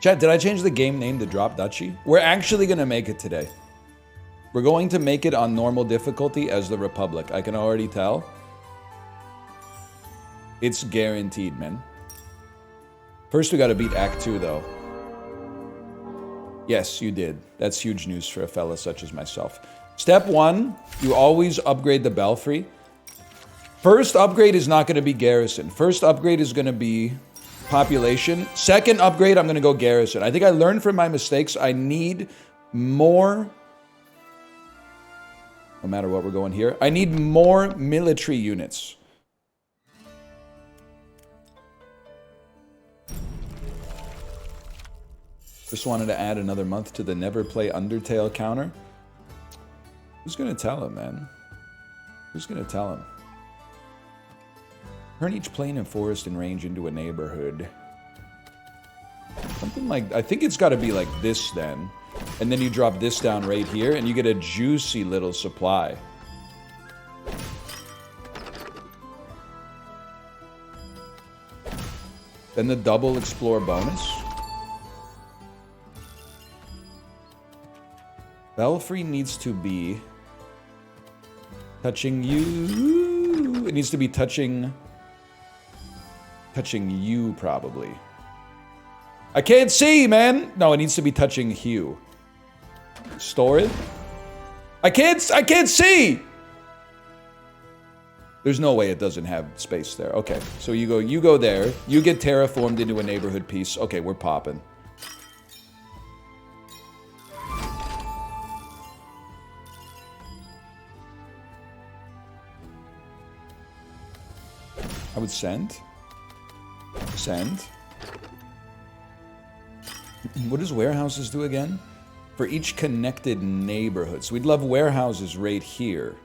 Chat, did I change the game name to Drop Duchy? We're actually going to make it today. We're going to make it on normal difficulty as the Republic. I can already tell. It's guaranteed, man. First, we got to beat Act 2, though. Yes, you did. That's huge news for a fella such as myself. Step 1, you always upgrade the Belfry. First upgrade is not going to be Garrison. First upgrade is going to be population. Second upgrade, I'm going to go Garrison. I think I learned from my mistakes. I need more... No matter what we're going here. I need more military units. Just wanted to add another month to the never play Undertale counter. Who's going to tell him, man? Who's going to tell him? Turn each plain and forest and range into a neighborhood. Something like... I think it's got to be like this, then. And then you drop this down right here, and you get a juicy little supply. Then the double explore bonus. Belfry needs to be touching you. It needs to be touching you, probably. I can't see, man. No, it needs to be touching Hugh. Store it. I can't see. There's no way it doesn't have space there. Okay, so you go there. You get terraformed into a neighborhood piece. Okay, we're popping. I would send. Send. What does warehouses do again? For each connected neighborhood. So we'd love warehouses right here.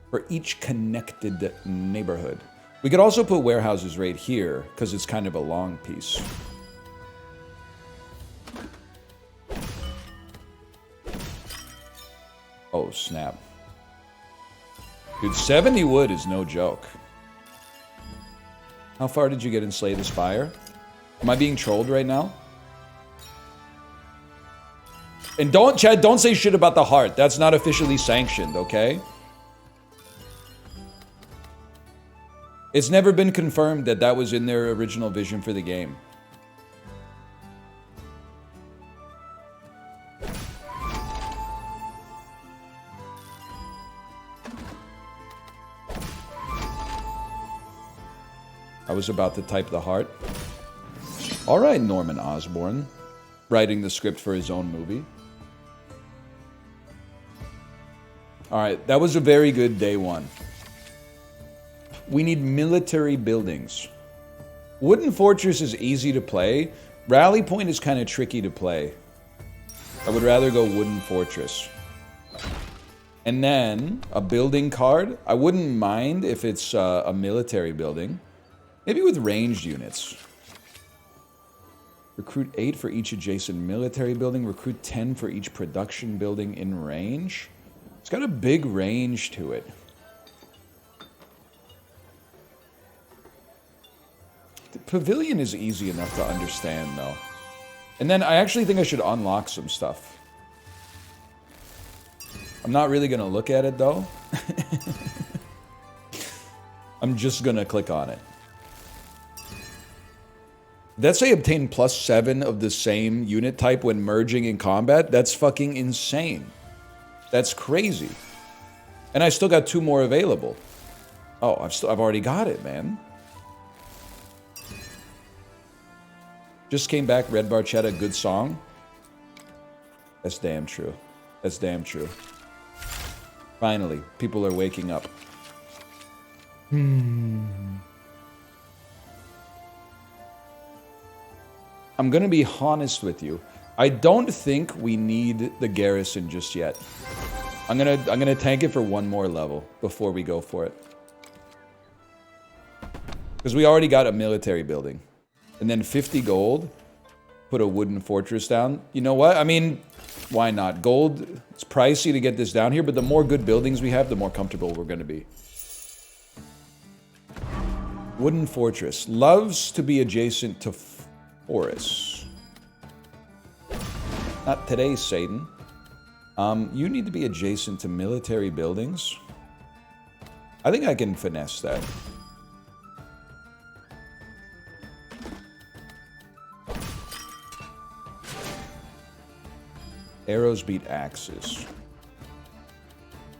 For each connected neighborhood. We could also put warehouses right here, because it's kind of a long piece. Oh, snap. Dude, 70 wood is no joke. How far did you get in Slay the Spire? Am I being trolled right now? And don't, Chad, don't say shit about the heart. That's not officially sanctioned, okay? It's never been confirmed that that was in their original vision for the game. I was about to type the heart. All right, Norman Osborn. Writing the script for his own movie. All right, that was a very good day one. We need military buildings. Wooden Fortress is easy to play. Rally Point is kind of tricky to play. I would rather go Wooden Fortress. And then a building card. I wouldn't mind if it's a military building. Maybe with ranged units. Recruit 8 for each adjacent military building. Recruit 10 for each production building in range. It's got a big range to it. The pavilion is easy enough to understand, though. And then I actually think I should unlock some stuff. I'm not really going to look at it, though. I'm just going to click on it. Let's say obtain +7 of the same unit type when merging in combat. That's fucking insane. That's crazy. And I still got 2 more available. Oh, I've already got it, man. Just came back, Red Barchetta, good song. That's damn true. That's damn true. Finally, people are waking up. I'm gonna be honest with you. I don't think we need the garrison just yet. I'm gonna tank it for 1 more level before we go for it. Because we already got a military building. And then 50 gold, put a wooden fortress down. You know what? I mean, why not? Gold, it's pricey to get this down here, but the more good buildings we have, the more comfortable we're gonna be. Wooden fortress. Loves to be adjacent to forests. Not today, Satan. You need to be adjacent to military buildings. I think I can finesse that. Arrows beat axes.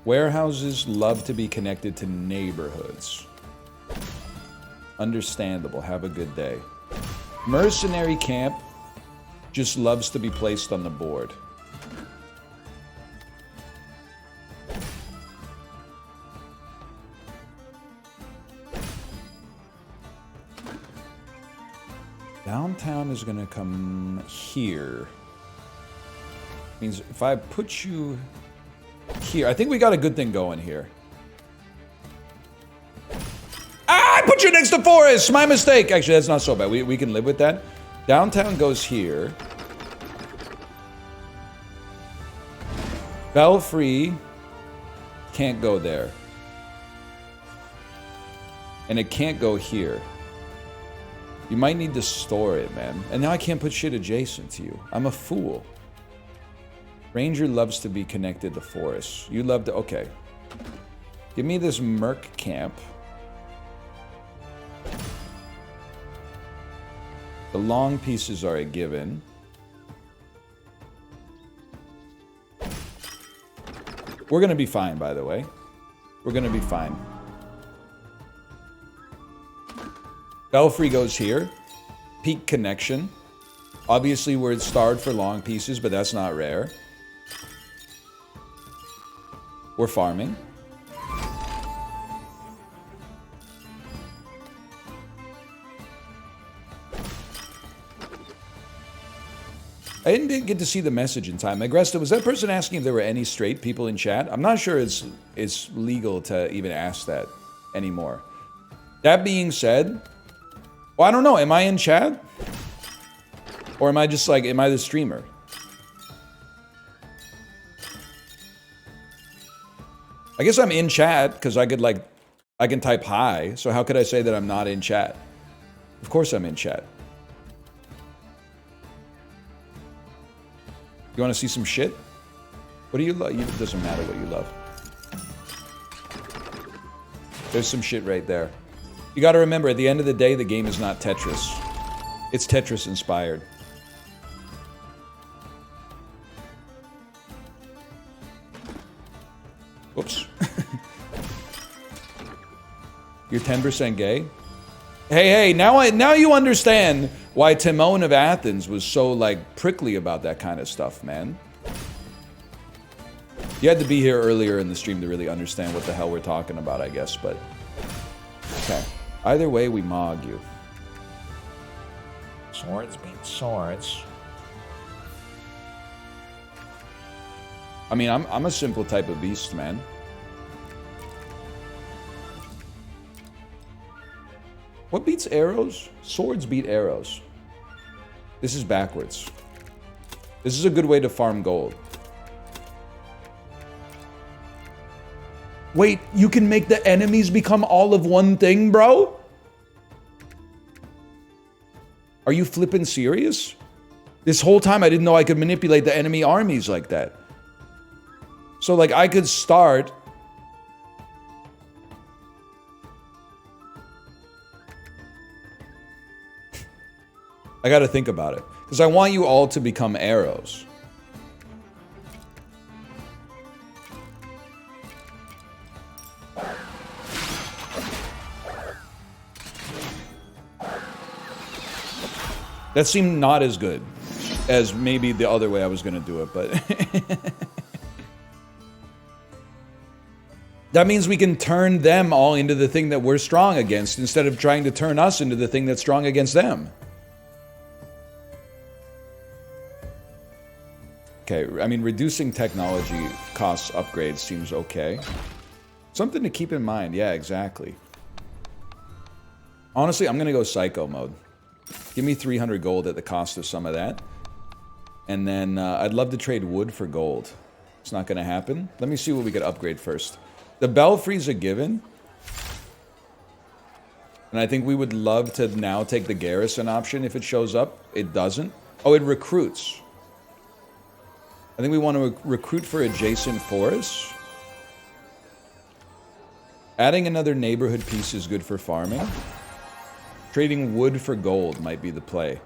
Warehouses love to be connected to neighborhoods. Understandable. Have a good day. Mercenary camp just loves to be placed on the board. Downtown is going to come here. Means if I put you here, I think we got a good thing going here. Ah, I put you next to forest! My mistake! Actually, that's not so bad. We can live with that. Downtown goes here. Belfry can't go there. And it can't go here. You might need to store it, man. And now I can't put shit adjacent to you. I'm a fool. Ranger loves to be connected to forests. You love to... Okay. Give me this merc camp. The long pieces are a given. We're going to be fine, by the way. We're going to be fine. Belfry goes here. Peak connection. Obviously, we're starved for long pieces, but that's not rare. We're farming. I didn't get to see the message in time. Agresta, was that person asking if there were any straight people in chat? I'm not sure it's legal to even ask that anymore. That being said, well, I don't know. Am I in chat? Or am I just like, am I the streamer? I guess I'm in chat because I can type hi. So how could I say that I'm not in chat? Of course I'm in chat. You want to see some shit? What do you love? It doesn't matter what you love. There's some shit right there. You got to remember, at the end of the day, the game is not Tetris. It's Tetris inspired. Whoops. You're 10% gay? Hey, now you understand why Timon of Athens was so, like, prickly about that kind of stuff, man. You had to be here earlier in the stream to really understand what the hell we're talking about, I guess, but... Okay. Either way, we mog you. Swords beat swords. I mean, I'm a simple type of beast, man. What beats arrows? Swords beat arrows. This is backwards. This is a good way to farm gold. Wait, you can make the enemies become all of one thing, bro? Are you flipping serious? This whole time I didn't know I could manipulate the enemy armies like that. So, like, I could start... I gotta think about it. Because I want you all to become arrows. That seemed not as good as maybe the other way I was gonna do it, but... That means we can turn them all into the thing that we're strong against instead of trying to turn us into the thing that's strong against them. Okay, I mean, reducing technology costs upgrades seems okay. Something to keep in mind. Yeah, exactly. Honestly, I'm going to go psycho mode. Give me 300 gold at the cost of some of that. And then I'd love to trade wood for gold. It's not going to happen. Let me see what we could upgrade first. The Belfry's a given. And I think we would love to now take the garrison option if it shows up. It doesn't. Oh, it recruits. I think we want to recruit for adjacent forests. Adding another neighborhood piece is good for farming. Trading wood for gold might be the play.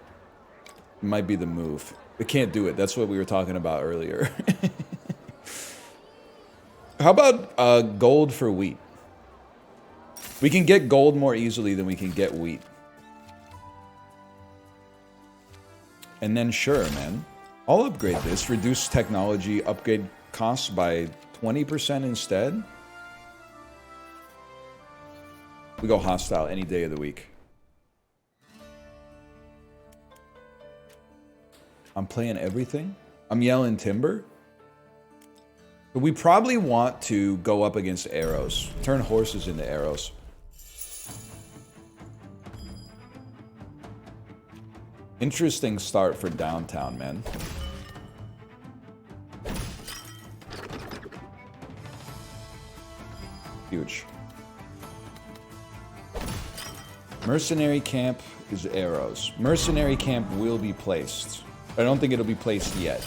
It might be the move. We can't do it. That's what we were talking about earlier. How about gold for wheat? We can get gold more easily than we can get wheat. And then sure, man. I'll upgrade this. Reduce technology upgrade costs by 20% instead. We go hostile any day of the week. I'm playing everything. I'm yelling timber. But we probably want to go up against arrows. Turn horses into arrows. Interesting start for downtown, man. Huge. Mercenary camp is arrows. Mercenary camp will be placed. I don't think it'll be placed yet.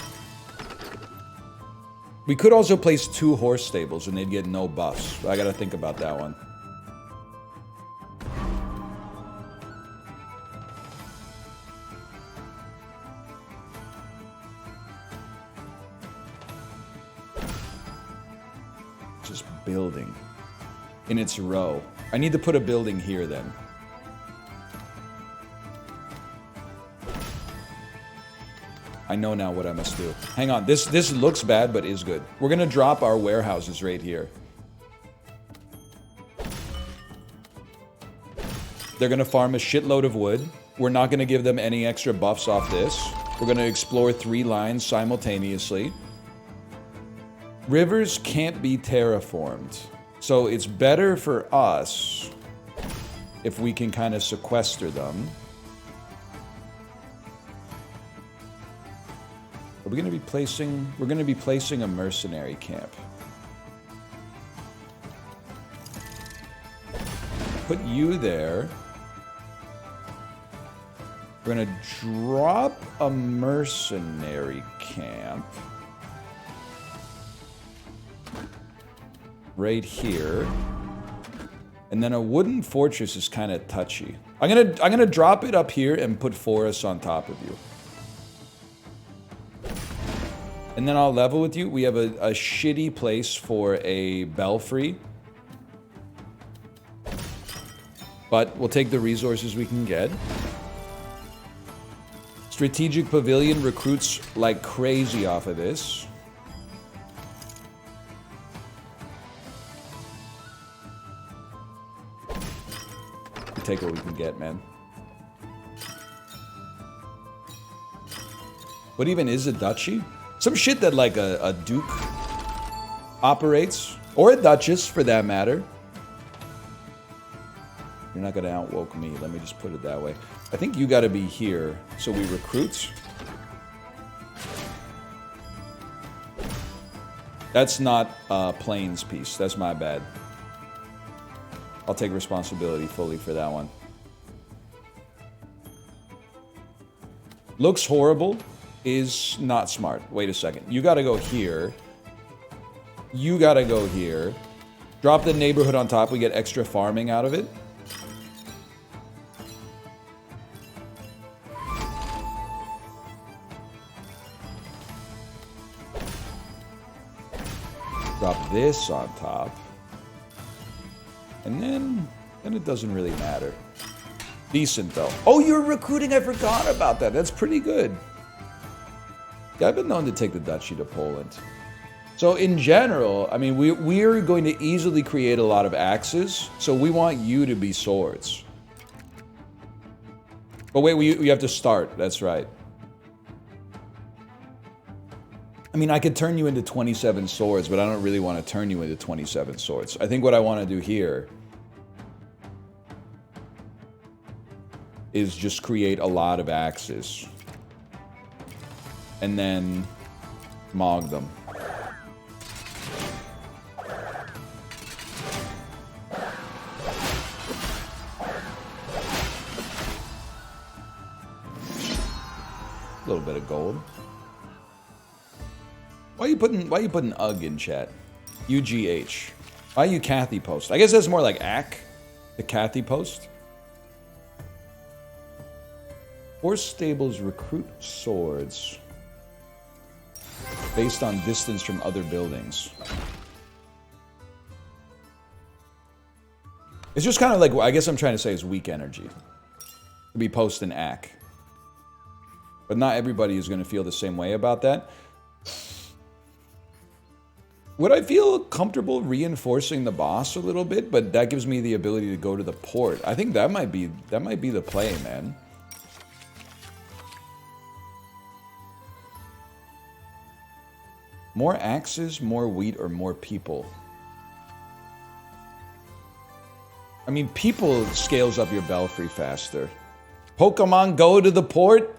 We could also place 2 horse stables and they'd get no buffs. But I gotta think about that one. Just building in its row. I need to put a building here then. I know now what I must do. Hang on, this looks bad, but is good. We're gonna drop our warehouses right here. They're gonna farm a shitload of wood. We're not gonna give them any extra buffs off this. We're gonna explore 3 lines simultaneously. Rivers can't be terraformed. So it's better for us if we can kind of sequester them. We're going to be placing a mercenary camp. Put you there. We're going to drop a mercenary camp right here. And then a wooden fortress is kind of touchy. I'm gonna drop it up here and put forests on top of you. And then I'll level with you. We have a shitty place for a belfry. But we'll take the resources we can get. Strategic Pavilion recruits like crazy off of this. We take what we can get, man. What even is a duchy? Some shit that like a duke operates, or a duchess for that matter. You're not gonna outwoke me, let me just put it that way. I think you gotta be here, so we recruit. That's not a Plains piece, that's my bad. I'll take responsibility fully for that one. Looks horrible. Is not smart. Wait a second. You gotta go here. You gotta go here. Drop the neighborhood on top. We get extra farming out of it. Drop this on top. And then it doesn't really matter. Decent though. Oh, you're recruiting. I forgot about that. That's pretty good. Yeah, I've been known to take the duchy to Poland. So in general, I mean, we're going to easily create a lot of axes, so we want you to be swords. But wait, we have to start, that's right. I mean, I could turn you into 27 swords, but I don't really want to turn you into 27 swords. I think what I want to do here is just create a lot of axes. And then mog them. A little bit of gold. Why are you putting UG in chat? UGH. Why are you Kathy post? I guess that's more like ACK. The Kathy post. Horse stables recruit swords based on distance from other buildings. It's just kind of like, I guess I'm trying to say is weak energy. To be post and ACK. But not everybody is going to feel the same way about that. Would I feel comfortable reinforcing the boss a little bit? But that gives me the ability to go to the port. I think that might be the play, man. More axes, more wheat, or more people? I mean, people scales up your belfry faster. Pokemon Go to the port?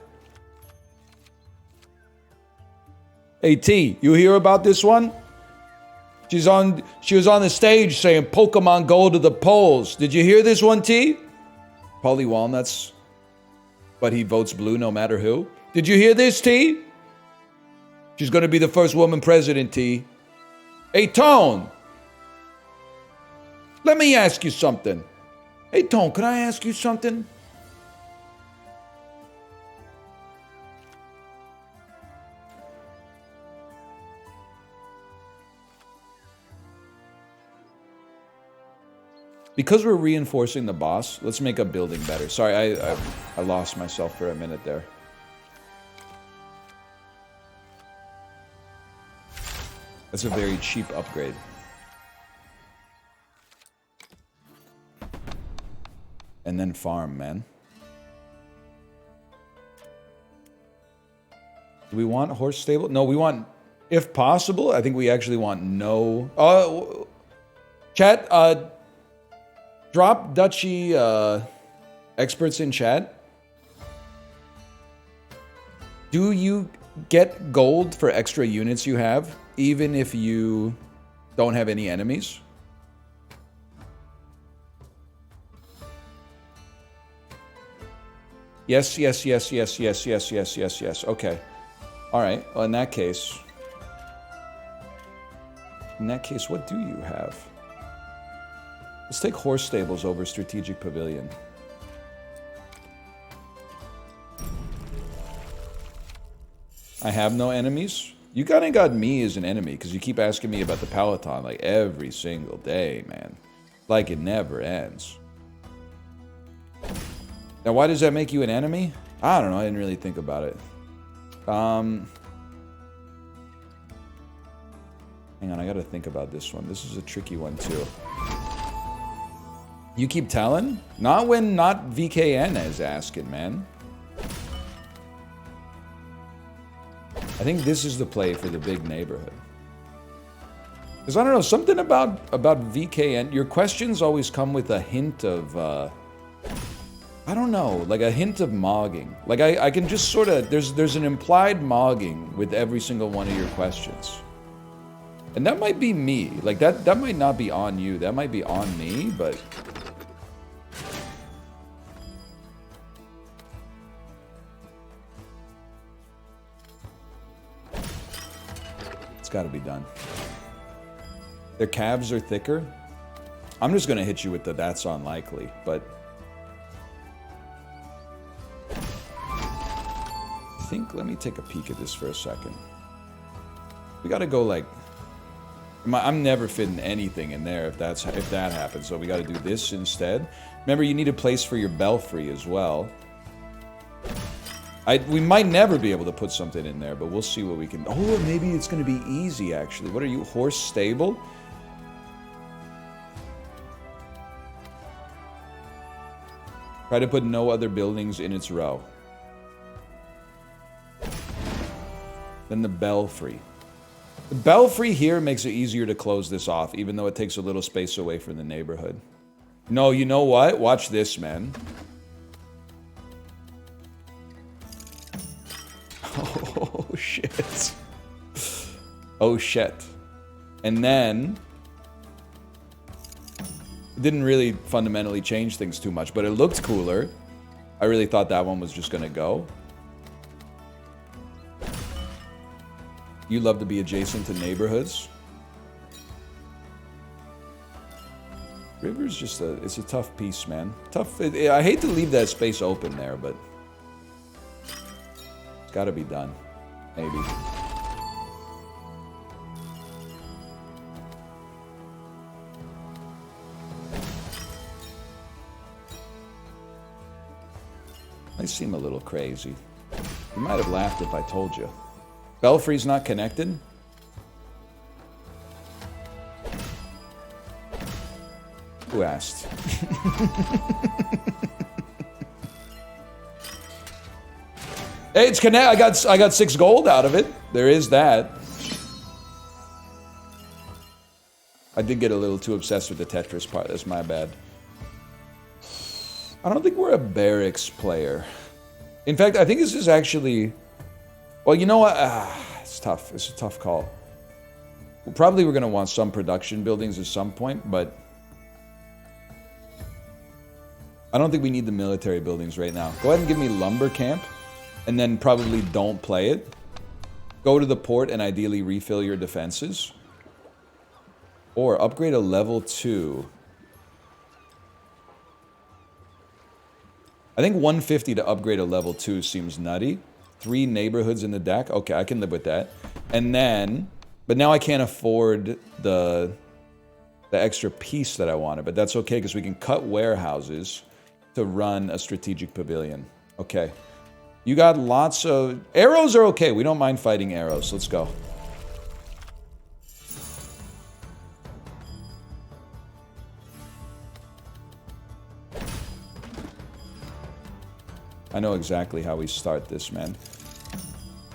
Hey, T, you hear about this one? She was on the stage saying Pokemon Go to the polls. Did you hear this one, T? Polly Walnuts. But he votes blue no matter who. Did you hear this, T? She's going to be the first woman president, T. Hey, Tone. Let me ask you something. Hey, Tone, can I ask you something? Because we're reinforcing the boss, let's make a building better. Sorry, I lost myself for a minute there. That's a very cheap upgrade. And then farm, man. Do we want horse stable? No, we want, if possible, I think we actually want no... chat, drop Duchy experts in chat. Do you get gold for extra units you have, even if you don't have any enemies? Yes, yes, yes, yes, yes, yes, yes, yes, yes. Okay. All right. Well, in that case, what do you have? Let's take horse stables over strategic pavilion. I have no enemies. You kind of got me as an enemy because you keep asking me about the Peloton like every single day, man. Like it never ends. Now, why does that make you an enemy? I don't know. I didn't really think about it. Hang on. I got to think about this one. This is a tricky one, too. You keep telling? Not when not VKN is asking, man. I think this is the play for the big neighborhood. Because I don't know, something about VKN. Your questions always come with a hint of, I don't know, like a hint of mogging. Like I can just sort of, there's an implied mogging with every single one of your questions. And that might be me. Like that might not be on you. That might be on me, but... it's got to be done. Their calves are thicker. I'm just going to hit you with the that's unlikely, but... I think, let me take a peek at this for a second. We got to go like... I'm never fitting anything in there if that happens, so we got to do this instead. Remember, you need a place for your belfry as well. We might never be able to put something in there, but we'll see what we can... oh, maybe it's going to be easy, actually. What are you, horse stable? Try to put no other buildings in its row. Then the belfry. The belfry here makes it easier to close this off, even though it takes a little space away from the neighborhood. No, you know what? Watch this, man. Oh, shit. Oh, shit. And then... it didn't really fundamentally change things too much, but it looked cooler. I really thought that one was just gonna go. You love to be adjacent to neighborhoods. River's just it's a tough piece, man. Tough. I hate to leave that space open there, but it's got to be done. Maybe. I seem a little crazy. You might have laughed if I told you. Belfry's not connected? Who asked? Hey, it's connect. I got 6 gold out of it. There is that. I did get a little too obsessed with the Tetris part. That's my bad. I don't think we're a barracks player. In fact, I think this is actually... Well, you know what? It's tough. It's a tough call. Well, probably we're going to want some production buildings at some point, but... I don't think we need the military buildings right now. Go ahead and give me lumber camp, and then probably don't play it. Go to the port and ideally refill your defenses. Or upgrade a level 2. I think 150 to upgrade a level 2 seems nutty. 3 neighborhoods in the deck. Okay, I can live with that. And then... But now I can't afford the extra piece that I wanted. But that's okay, because we can cut warehouses to run a strategic pavilion. Okay. You got lots of... Arrows are okay. We don't mind fighting arrows. Let's go. I know exactly how we start this, man.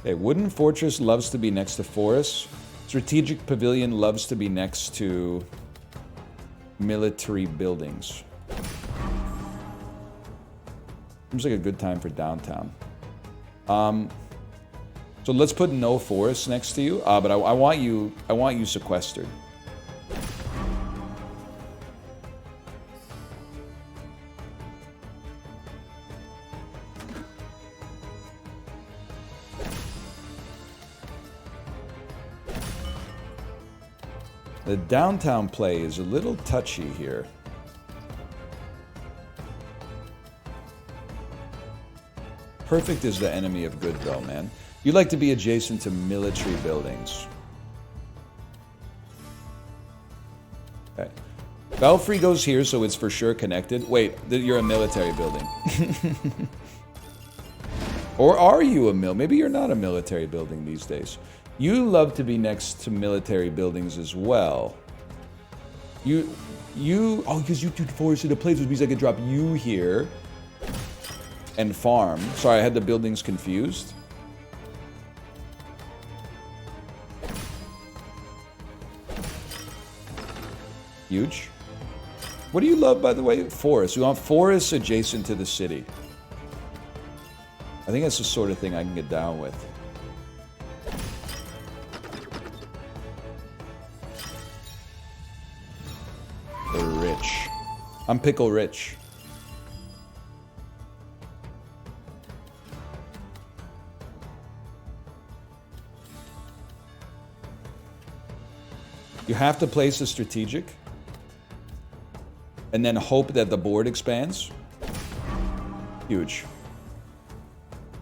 Okay, Wooden Fortress loves to be next to Forest. Strategic Pavilion loves to be next to military buildings. Seems like a good time for downtown. So let's put no forest next to you. But I want you sequestered. The downtown play is a little touchy here. Perfect is the enemy of good, though, man. You like to be adjacent to military buildings. Okay. Belfry goes here, so it's for sure connected. Wait, you're a military building. Or are you a Maybe you're not a military building these days. You love to be next to military buildings as well. Oh, because you do forested a place, which means I could drop you here and farm. Sorry, I had the buildings confused. Huge. What do you love, by the way? Forests. We want forests adjacent to the city. I think that's the sort of thing I can get down with. They're rich. I'm pickle rich. You have to place a strategic and then hope that the board expands. Huge.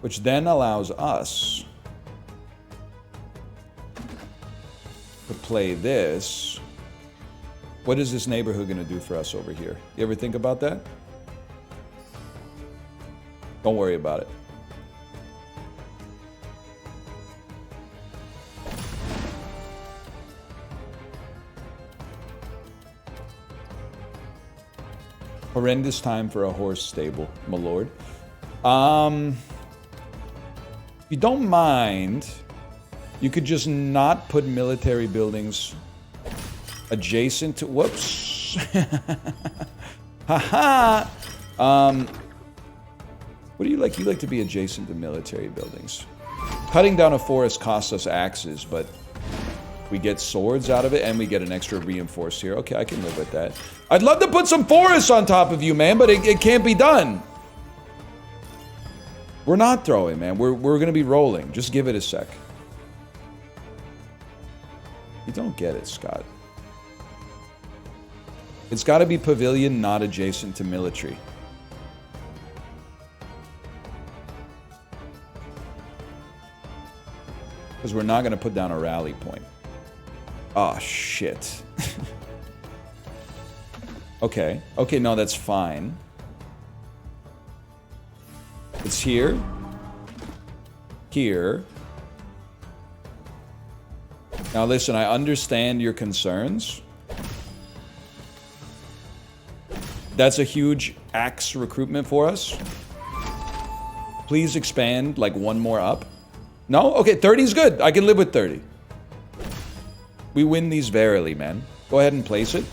Which then allows us to play this. What is this neighborhood going to do for us over here? You ever think about that? Don't worry about it. Horrendous time for a horse stable, my lord. If you don't mind, you could just not put military buildings adjacent to... Whoops. Haha. What do you like? You like to be adjacent to military buildings. Cutting down a forest costs us axes, but we get swords out of it, and we get an extra reinforce here. Okay, I can live with that. I'd love to put some forests on top of you, man, but it can't be done. We're not throwing, man. We're going to be rolling. Just give it a sec. don't get it, Scott. It's got to be pavilion, not adjacent to military. Because we're not going to put down a rally point. Oh, shit. Okay. Okay, no, that's fine. It's here. Here. Now listen, I understand your concerns. That's a huge axe recruitment for us. Please expand like one more up. No? Okay, 30 is good. I can live with 30. We win these verily, man. Go ahead and place it.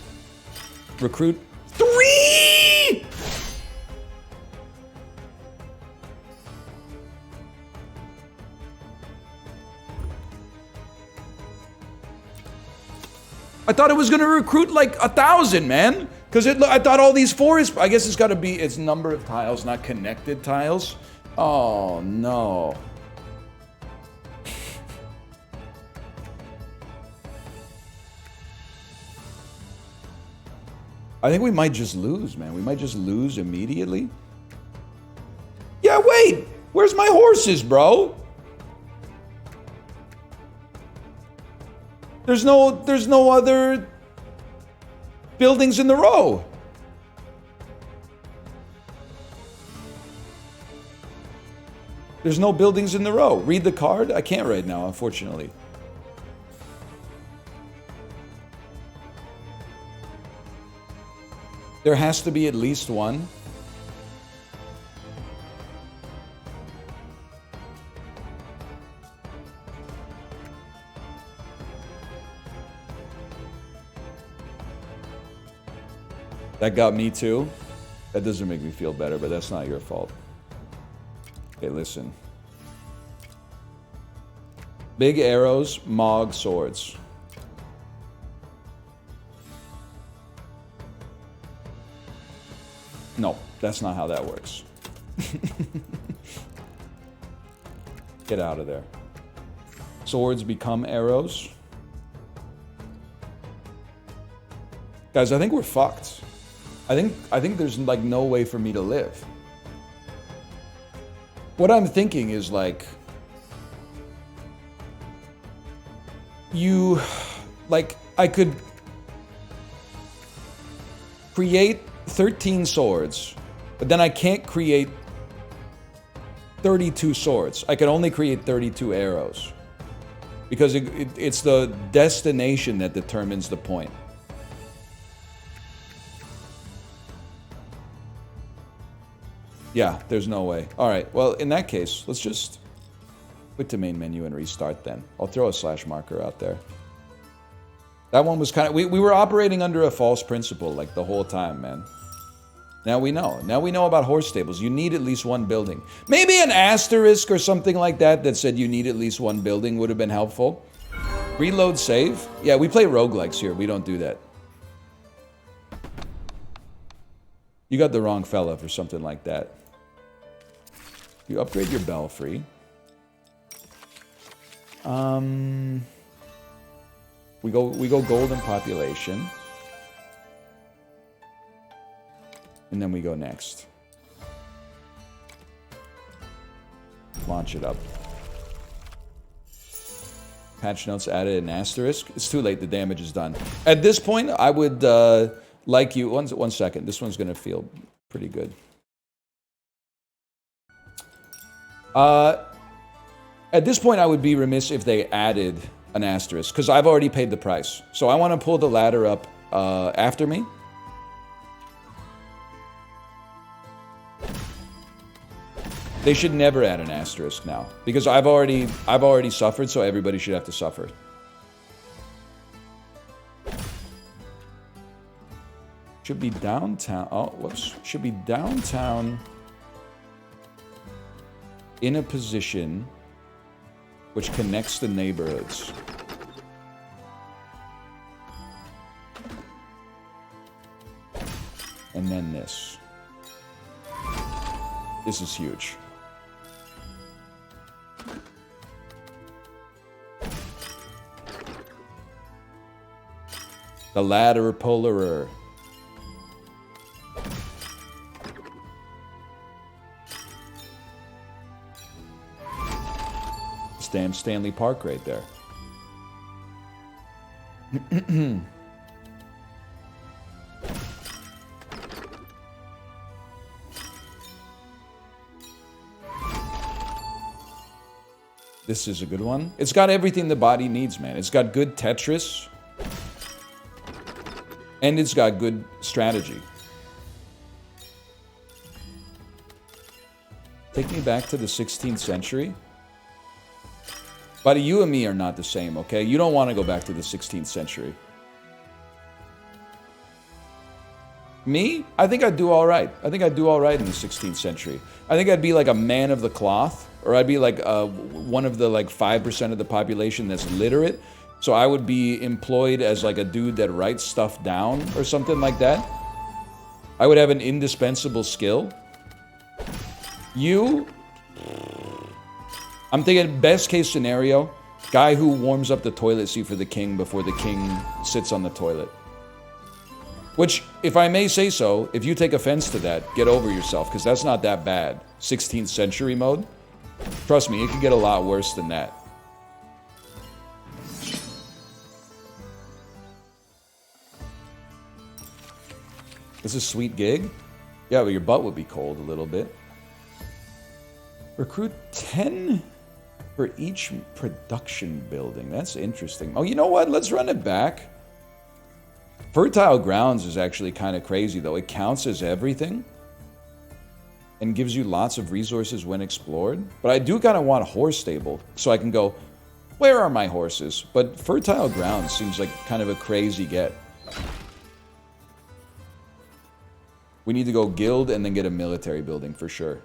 Recruit 3! I thought it was gonna recruit like 1,000, man. Because I thought all these forests, I guess it's gotta be its number of tiles, not connected tiles. Oh, no. I think we might just lose, man. We might just lose immediately. Yeah, wait! Where's my horses, bro? There's no other buildings in the row. There's no buildings in the row. Read the card? I can't right now, unfortunately. There has to be at least one. That got me too. That doesn't make me feel better, but that's not your fault. Okay, listen. Big arrows, Mog swords. No, that's not how that works. Get out of there. Swords become arrows. Guys, I think we're fucked. I think there's like no way for me to live. What I'm thinking is like I could create 13 swords, but then I can't create 32 swords. I can only create 32 arrows. Because it's the destination that determines the point. Yeah, there's no way. Alright, well, in that case, let's just quit the main menu and restart then. I'll throw a slash marker out there. That one was kind of... We were operating under a false principle, like, the whole time, man. Now we know. Now we know about horse stables. You need at least one building. Maybe an asterisk or something like that that said you need at least one building would have been helpful. Reload save? Yeah, we play roguelikes here. We don't do that. You got the wrong fella for something like that. You upgrade your belfry. We go golden population. And then we go next. Launch it up. Patch notes added an asterisk. It's too late, the damage is done. At this point, I would like you... One second, this one's gonna feel pretty good. At this point, I would be remiss if they added an asterisk, because I've already paid the price. So I want to pull the ladder up after me. They should never add an asterisk now, because I've already suffered, so everybody should have to suffer. Should be downtown. Oh, whoops. Should be downtown in a position which connects the neighborhoods. And then this. This is huge. The ladder polarer. Damn Stanley Park right there. This is a good one. It's got everything the body needs, man. It's got good Tetris. And it's got good strategy. Take me back to the 16th century. Buddy, you and me are not the same, okay? You don't want to go back to the 16th century. Me? I think I'd do all right. I think I'd do all right in the 16th century. I think I'd be like a man of the cloth, or I'd be like one of the like 5% of the population that's literate. So I would be employed as like a dude that writes stuff down or something like that. I would have an indispensable skill. You... I'm thinking best case scenario, guy who warms up the toilet seat for the king before the king sits on the toilet. Which, if I may say so, if you take offense to that, get over yourself, because that's not that bad. 16th century mode. Trust me, it could get a lot worse than that. This is a sweet gig. Yeah, but your butt would be cold a little bit. Recruit 10 for each production building. That's interesting. Oh, you know what? Let's run it back. Fertile grounds is actually kind of crazy, though. It counts as everything and gives you lots of resources when explored. But I do kind of want a horse stable, so I can go, where are my horses? But fertile grounds seems like kind of a crazy get. We need to go guild and then get a military building for sure.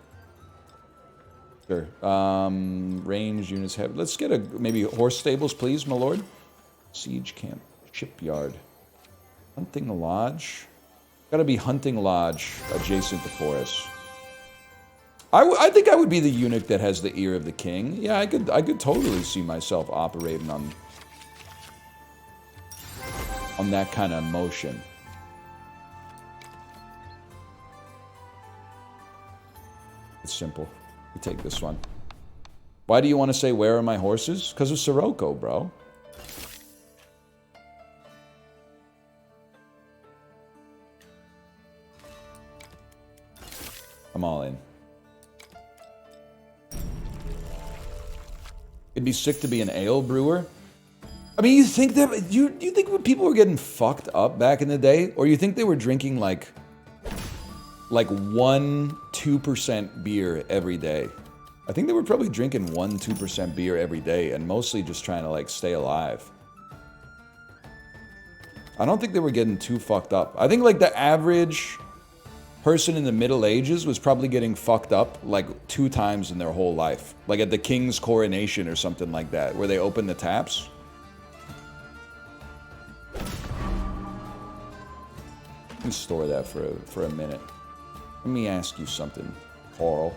Sure. Range units have... Let's get a maybe horse stables, please, my lord. Siege camp. Shipyard. Hunting lodge. Gotta be hunting lodge adjacent to forest. I think I would be the eunuch that has the ear of the king. Yeah, I could totally see myself operating on that kind of motion. It's simple. You take this one. Why do you want to say, where are my horses? Because of Sirocco, bro. I'm all in. It'd be sick to be an ale brewer. I mean, you think that... You think when people were getting fucked up back in the day? Or you think they were drinking, like 1-2% beer every day? I think they were probably drinking 1-2% beer every day and mostly just trying to, like, stay alive. I don't think they were getting too fucked up. I think, like, the average person in the Middle Ages was probably getting fucked up, like, 2 times in their whole life. Like at the king's coronation or something like that, where they open the taps. Let me store that for a minute. Let me ask you something, Carl.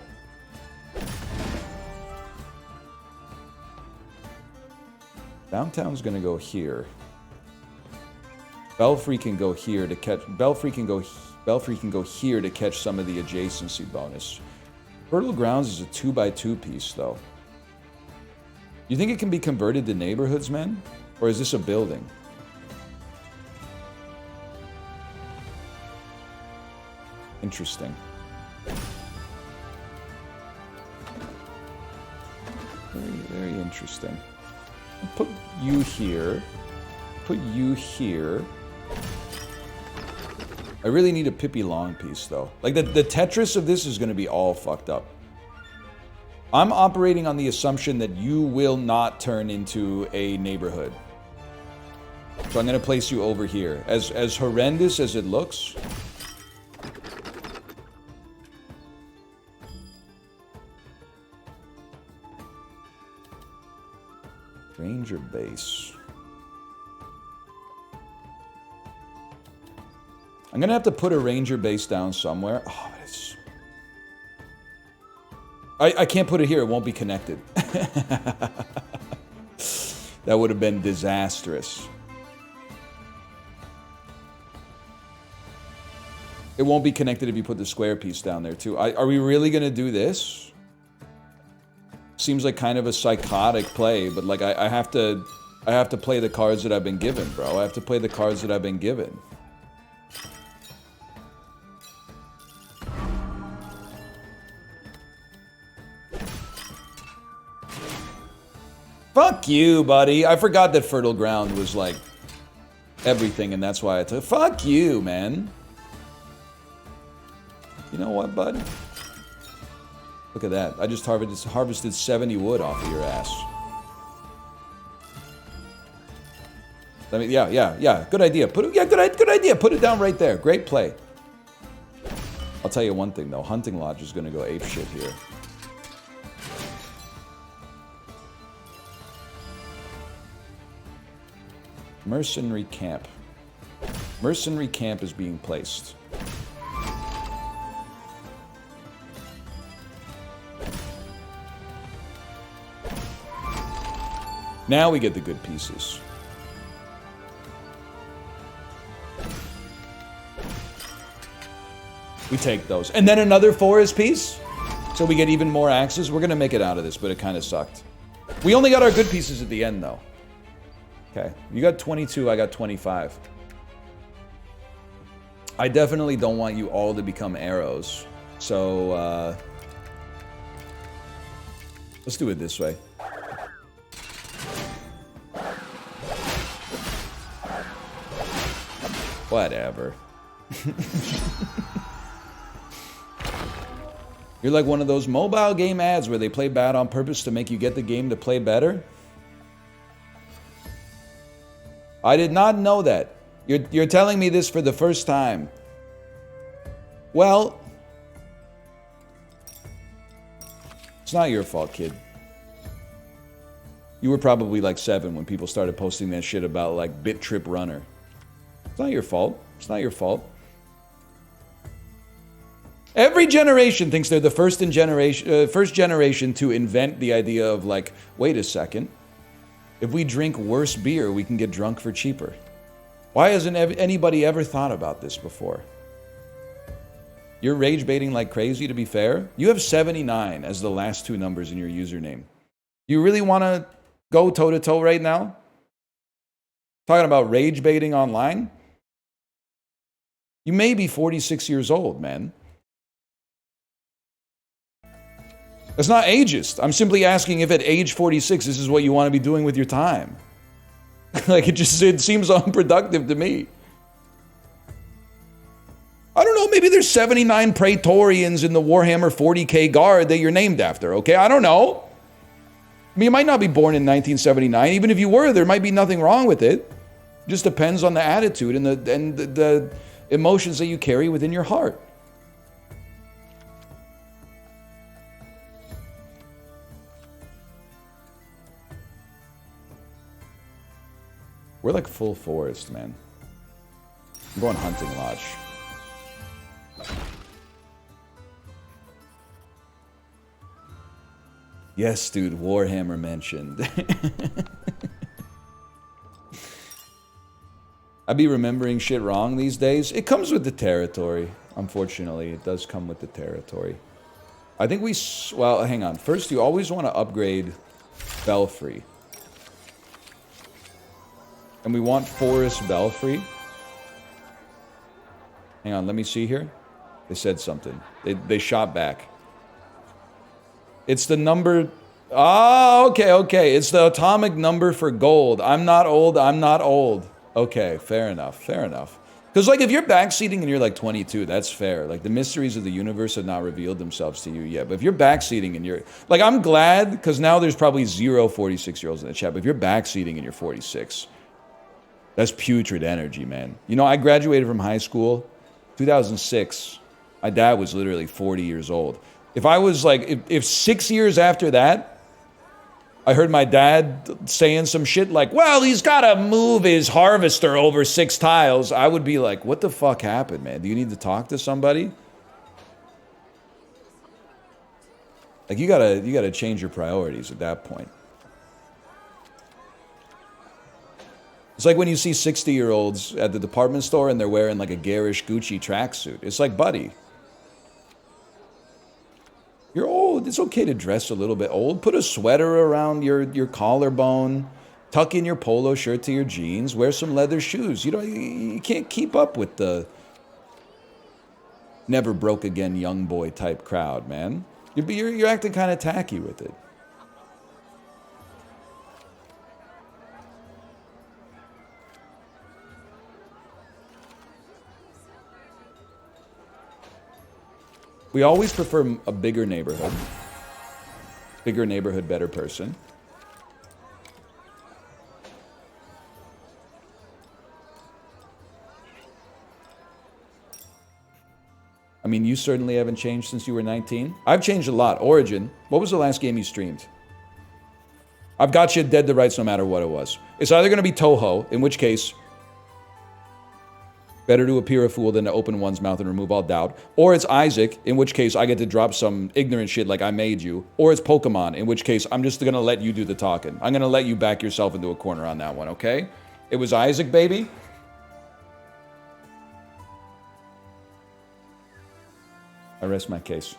Downtown's gonna go here. Belfry can go here to catch. Belfry can go here to catch some of the adjacency bonus. Fertile Grounds is a 2x2 piece, though. You think it can be converted to neighborhoods, man? Or is this a building? Interesting. Very, very interesting. I'll put you here. Put you here. I really need a Pippi Long piece, though. Like, the Tetris of this is going to be all fucked up. I'm operating on the assumption that you will not turn into a neighborhood. So I'm going to place you over here. As horrendous as it looks... Ranger base. I'm gonna have to put a ranger base down somewhere. Oh, it's... I can't put it here. It won't be connected. That would have been disastrous. It won't be connected if you put the square piece down there too. Are we really gonna do this? Seems like kind of a psychotic play, but like I have to play the cards that I've been given, bro. I have to play the cards that I've been given. Fuck you, buddy. I forgot that Fertile Ground was like everything, and that's why I took. Fuck you, man. You know what, bud? Look at that. I just harvested 70 wood off of your ass. I mean, yeah. Good idea. Good idea. Put it down right there. Great play. I'll tell you one thing though. Hunting Lodge is gonna go ape shit here. Mercenary camp. Mercenary camp is being placed. Now we get the good pieces. We take those. And then another forest piece? So we get even more axes? We're gonna make it out of this, but it kind of sucked. We only got our good pieces at the end, though. Okay, you got 22, I got 25. I definitely don't want you all to become arrows. So, let's do it this way. Whatever. You're like one of those mobile game ads where they play bad on purpose to make you get the game to play better? I did not know that. You're telling me this for the first time. Well, it's not your fault, kid. You were probably like 7 when people started posting that shit about like Bit Trip Runner. It's not your fault. It's not your fault. Every generation thinks they're the first generation to invent the idea of like, wait a second. If we drink worse beer, we can get drunk for cheaper. Why hasn't anybody ever thought about this before? You're rage baiting like crazy, to be fair. You have 79 as the last 2 numbers in your username. You really want to go toe-to-toe right now? Talking about rage baiting online? You may be 46 years old, man. That's not ageist. I'm simply asking if at age 46 this is what you want to be doing with your time. Like it seems unproductive to me. I don't know, maybe there's 79 Praetorians in the Warhammer 40k guard that you're named after, okay? I don't know. I mean, you might not be born in 1979. Even if you were, there might be nothing wrong with it. It just depends on the attitude and the emotions that you carry within your heart. We're like full forest, man. I'm going Hunting Lodge. Yes, dude, Warhammer mentioned. I be remembering shit wrong these days. It comes with the territory. Unfortunately, it does come with the territory. I think well, hang on. First, you always want to upgrade Belfry. And we want Forest Belfry. Hang on, let me see here. They said something. They shot back. It's the number... Oh, okay. It's the atomic number for gold. I'm not old. Okay, fair enough. Because, like, if you're backseating and you're, like, 22, that's fair. Like, the mysteries of the universe have not revealed themselves to you yet. But if you're backseating and you're... Like, I'm glad, because now there's probably 0 46-year-olds in the chat. But if you're backseating and you're 46... That's putrid energy, man. You know, I graduated from high school, 2006. My dad was literally 40 years old. If I was like, if 6 years after that, I heard my dad saying some shit like, well, he's got to move his harvester over 6 tiles, I would be like, what the fuck happened, man? Do you need to talk to somebody? Like, you gotta change your priorities at that point. It's like when you see 60-year-olds at the department store and they're wearing like a garish Gucci tracksuit. It's like, buddy, you're old. It's okay to dress a little bit old. Put a sweater around your collarbone. Tuck in your polo shirt to your jeans. Wear some leather shoes. You can't keep up with the never broke again young boy type crowd, man. You're acting kind of tacky with it. We always prefer a bigger neighborhood. Bigger neighborhood, better person. I mean, you certainly haven't changed since you were 19. I've changed a lot. Origin, what was the last game you streamed? I've got you dead to rights no matter what it was. It's either going to be Toho, in which case, better to appear a fool than to open one's mouth and remove all doubt. Or it's Isaac, in which case I get to drop some ignorant shit like I made you. Or it's Pokemon, in which case I'm just going to let you do the talking. I'm going to let you back yourself into a corner on that one, okay? It was Isaac, baby. I rest my case.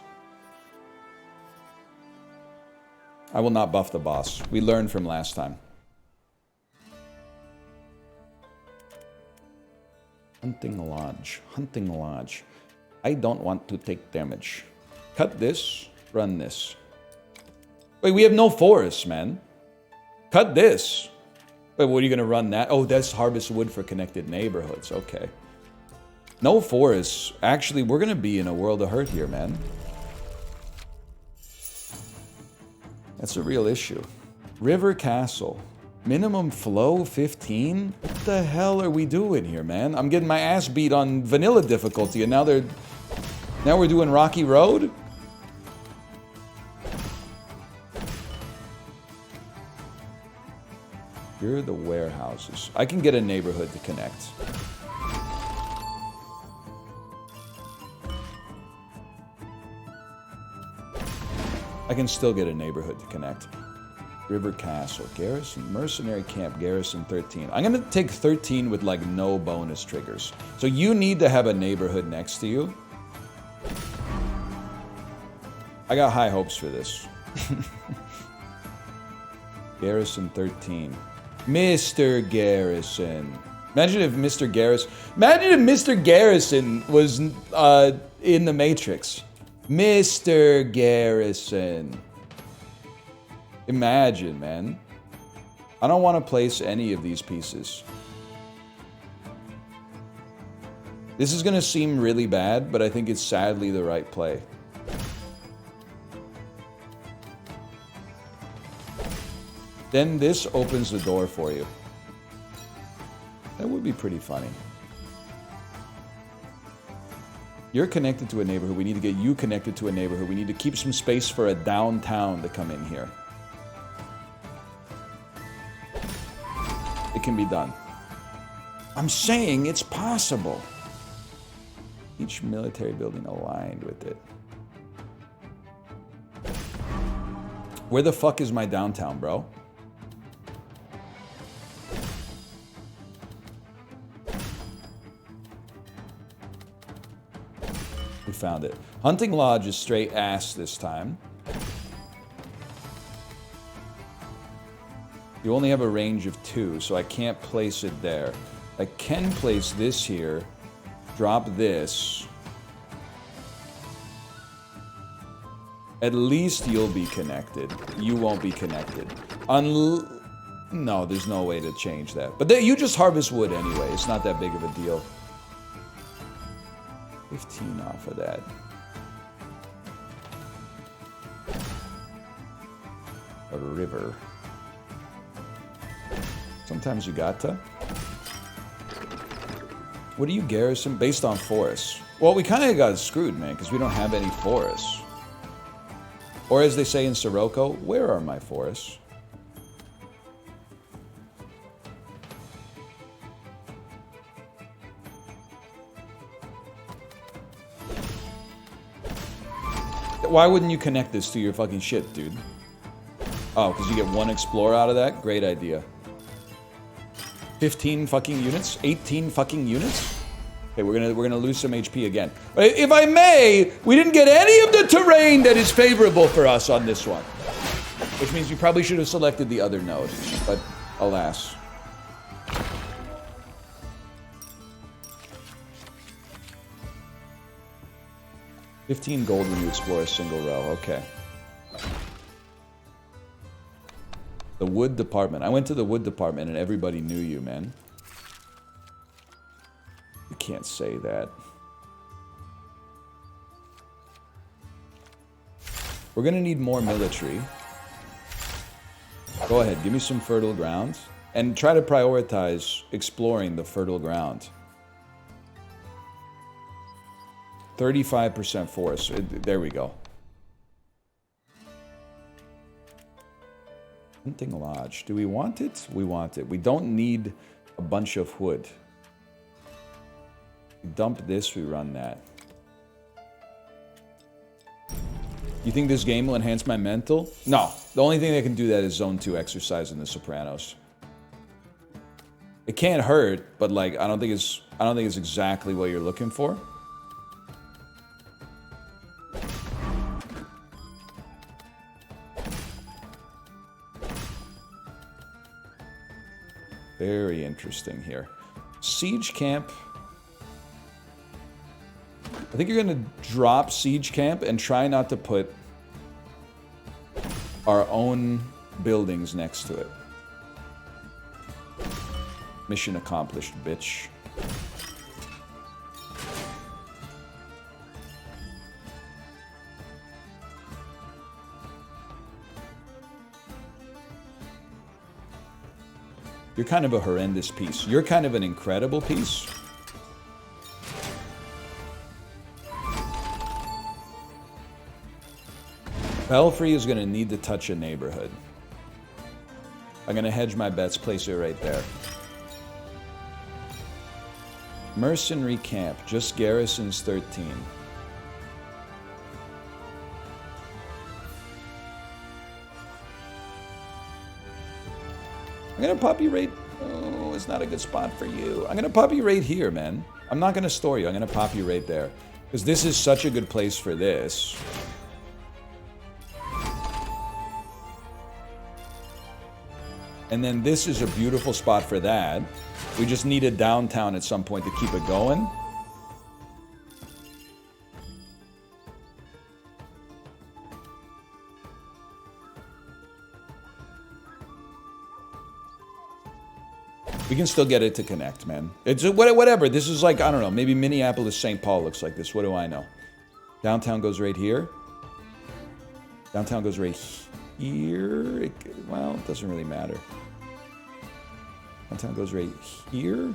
I will not buff the boss. We learned from last time. Hunting Lodge. Hunting Lodge. I don't want to take damage. Cut this. Run this. Wait, we have no forests, man. Cut this. Wait, what are you going to run that? Oh, that's harvest wood for connected neighborhoods. Okay. No forests. Actually, we're going to be in a world of hurt here, man. That's a real issue. River Castle. Minimum flow 15? What the hell are we doing here, man? I'm getting my ass beat on vanilla difficulty, and now we're doing Rocky Road? Here are the warehouses. I can get a neighborhood to connect. I can still get a neighborhood to connect. River Castle, Garrison, Mercenary Camp, Garrison 13. I'm going to take 13 with like no bonus triggers. So you need to have a neighborhood next to you. I got high hopes for this. Garrison 13. Mr. Garrison. Imagine if Mr. Garrison was in the Matrix. Mr. Garrison. Imagine, man. I don't want to place any of these pieces. This is going to seem really bad, but I think it's sadly the right play. Then this opens the door for you. That would be pretty funny. You're connected to a neighborhood. We need to get you connected to a neighborhood. We need to keep some space for a downtown to come in here. It can be done. I'm saying it's possible. Each military building aligned with it. Where the fuck is my downtown, bro? We found it. Hunting Lodge is straight ass this time. You only have a range of 2, so I can't place it there. I can place this here, drop this. At least you'll be connected. You won't be connected. No, there's no way to change that. But you just harvest wood anyway. It's not that big of a deal. 15 off of that. A river. Sometimes you got to. What do you garrison? Based on forests. Well, we kind of got screwed, man, because we don't have any forests. Or as they say in Sirocco, where are my forests? Why wouldn't you connect this to your fucking shit, dude? Oh, because you get 1 explorer out of that? Great idea. 15 fucking units? 18 fucking units? Okay, we're gonna lose some HP again. But if I may, we didn't get any of the terrain that is favorable for us on this one. Which means we probably should have selected the other node. But alas. $15 gold when you explore a single row. Okay. The wood department. I went to the wood department and everybody knew you, man. You can't say that. We're gonna need more military. Go ahead, give me some fertile ground. And try to prioritize exploring the fertile ground. 35% forest. There we go. Hunting Lodge. Do we want it? We want it. We don't need a bunch of wood. We dump this, we run that. You think this game will enhance my mental? No. The only thing that can do that is Zone 2 exercise in The Sopranos. It can't hurt, but like I don't think it's exactly what you're looking for. Very interesting here. Siege camp. I think you're going to drop siege camp and try not to put our own buildings next to it. Mission accomplished, bitch. You're kind of a horrendous piece. You're kind of an incredible piece. Belfry is going to need to touch a neighborhood. I'm going to hedge my bets, place it right there. Mercenary camp, just garrisons 13. I'm going to pop you right... Oh, it's not a good spot for you. I'm going to pop you right here, man. I'm not going to store you. I'm going to pop you right there. Because this is such a good place for this. And then this is a beautiful spot for that. We just need a downtown at some point to keep it going. We can still get it to connect, man. It's whatever. This is like, I don't know, maybe Minneapolis, St. Paul looks like this. What do I know? Downtown goes right here. Downtown goes right here. Well, it doesn't really matter. Downtown goes right here.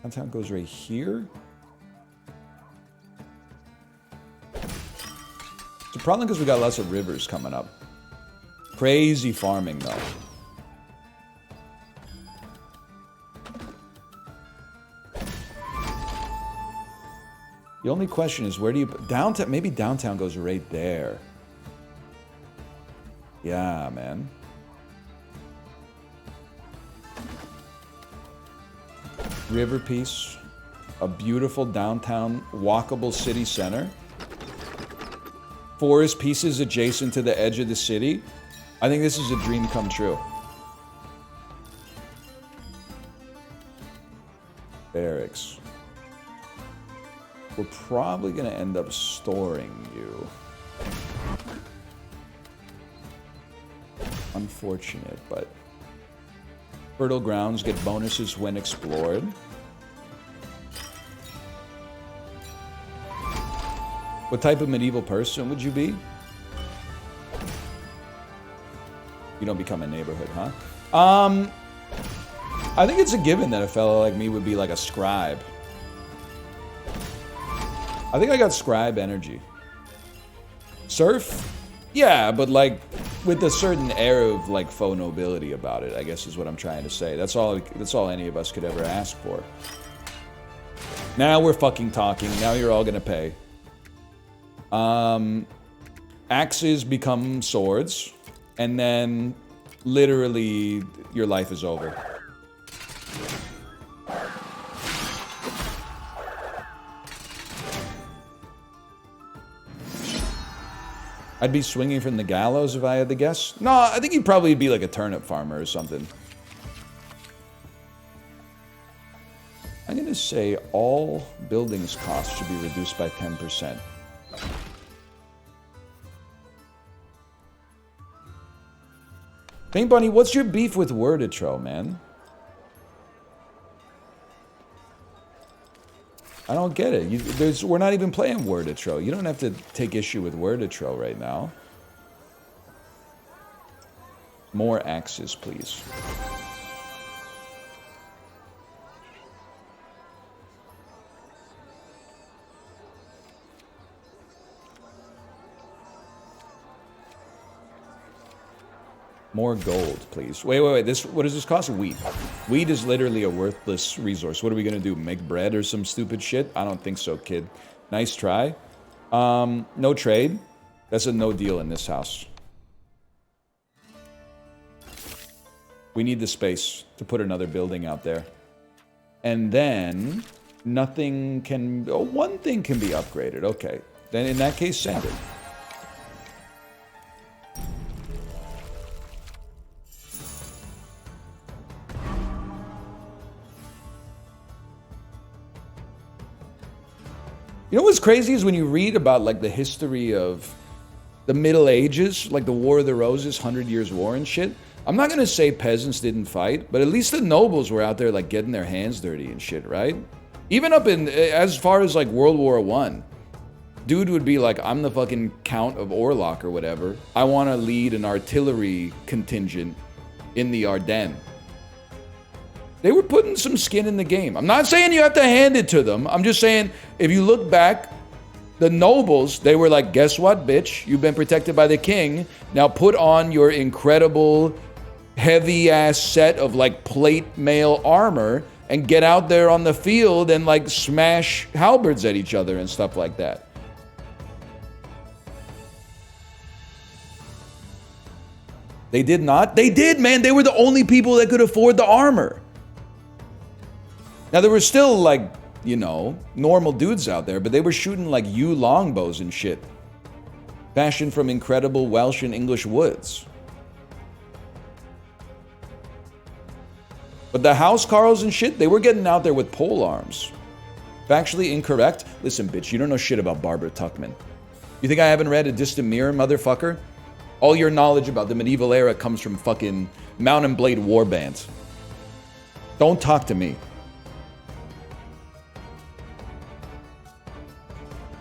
Downtown goes right here. It's a problem because we got lots of rivers coming up. Crazy farming, though. The only question is, where do you... Downtown... Maybe downtown goes right there. Yeah, man. River piece. A beautiful downtown walkable city center. Forest pieces adjacent to the edge of the city. I think this is a dream come true. Barracks. We're probably going to end up storing you. Unfortunate, but... Fertile grounds get bonuses when explored. What type of medieval person would you be? You don't become a neighborhood, huh? I think it's a given that a fellow like me would be like a scribe. I think I got scribe energy. Serf? Yeah, but like with a certain air of like faux nobility about it, I guess is what I'm trying to say. That's all any of us could ever ask for. Now we're fucking talking. Now you're all gonna pay. Axes become swords. And then literally your life is over. I'd be swinging from the gallows if I had to guess. No, I think you'd probably be like a turnip farmer or something. I'm going to say all buildings costs should be reduced by 10%. Paint Bunny, what's your beef with Worditro, man? I don't get it. We're not even playing Worditro. You don't have to take issue with Worditro right now. More axes, please. More gold, please. Wait. What does this cost? Wheat. Wheat is literally a worthless resource. What are we gonna do? Make bread or some stupid shit? I don't think so, kid. Nice try. No trade. That's a no deal in this house. We need the space to put another building out there. And then nothing can... Oh, one thing can be upgraded. Okay. Then in that case, send it. You know what's crazy is when you read about, like, the history of the Middle Ages, like the War of the Roses, 100 Years War and shit. I'm not gonna say peasants didn't fight, but at least the nobles were out there, like, getting their hands dirty and shit, right? Even up in, as far as, like, World War I. Dude would be like, I'm the fucking Count of Orlok or whatever. I want to lead an artillery contingent in the Ardennes. They were putting some skin in the game. I'm not saying you have to hand it to them. I'm just saying, if you look back, the nobles, they were like, guess what, bitch? You've been protected by the king. Now put on your incredible, heavy-ass set of, like, plate mail armor and get out there on the field and, like, smash halberds at each other and stuff like that. They did not? They did, man. They were the only people that could afford the armor. Now, there were still, like, you know, normal dudes out there, but they were shooting, like, yew longbows and shit. Fashioned from incredible Welsh and English woods. But the housecarls and shit, they were getting out there with pole arms. Factually incorrect? Listen, bitch, you don't know shit about Barbara Tuchman. You think I haven't read A Distant Mirror, motherfucker? All your knowledge about the medieval era comes from fucking Mount and Blade warbands. Don't talk to me.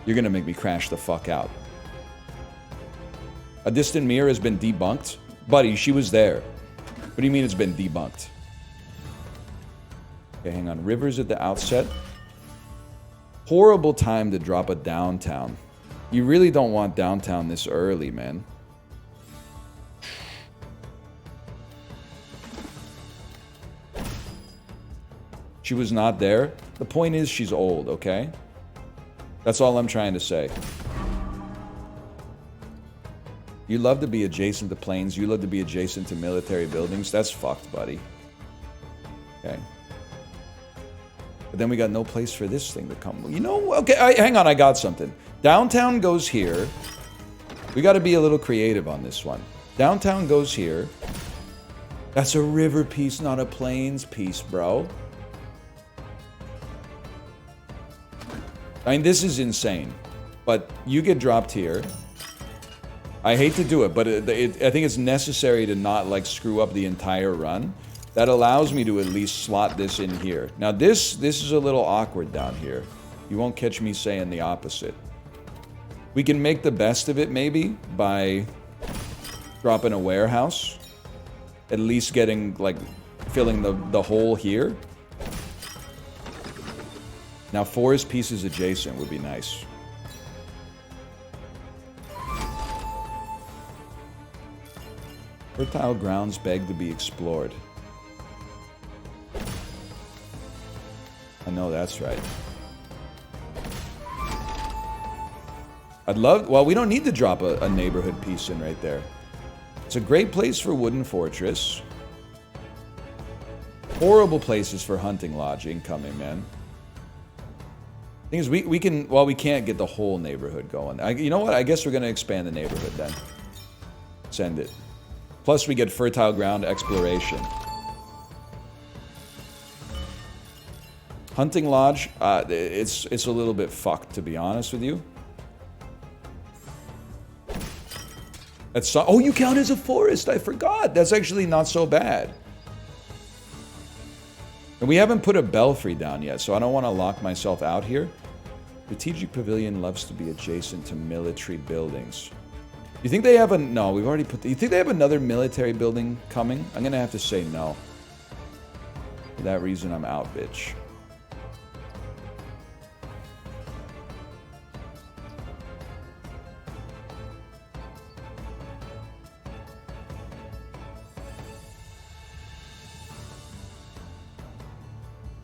You're gonna make me crash the fuck out. A Distant Mirror has been debunked? Buddy, she was there. What do you mean it's been debunked? Okay, hang on. Rivers at the outset. Horrible time to drop a downtown. You really don't want downtown this early, man. She was not there. The point is, she's old, okay? That's all I'm trying to say. You love to be adjacent to planes. You love to be adjacent to military buildings. That's fucked, buddy. Okay. But then we got no place for this thing to come. You know, okay, hang on, I got something. Downtown goes here. We got to be a little creative on this one. Downtown goes here. That's a river piece, not a plains piece, bro. I mean, this is insane, but you get dropped here. I hate to do it, but I think it's necessary to not, like, screw up the entire run. That allows me to at least slot this in here. Now, this is a little awkward down here. You won't catch me saying the opposite. We can make the best of it, maybe, by dropping a warehouse. At least getting, like, filling the hole here. Now, forest pieces adjacent would be nice. Fertile grounds beg to be explored. I know that's right. I'd love... Well, we don't need to drop a neighborhood piece in right there. It's a great place for wooden fortress. Horrible places for hunting lodge incoming, man. Thing is, we can... Well, we can't get the whole neighborhood going. You know what? I guess we're going to expand the neighborhood then. Send it. Plus, we get fertile ground exploration. Hunting lodge, it's a little bit fucked, to be honest with you. That's so, oh, you count as a forest. I forgot. That's actually not so bad. And we haven't put a belfry down yet, so I don't want to lock myself out here. Strategic pavilion loves to be adjacent to military buildings. You think they have a... No, we've already put... You think they have another military building coming? I'm going to have to say no. For that reason, I'm out, bitch.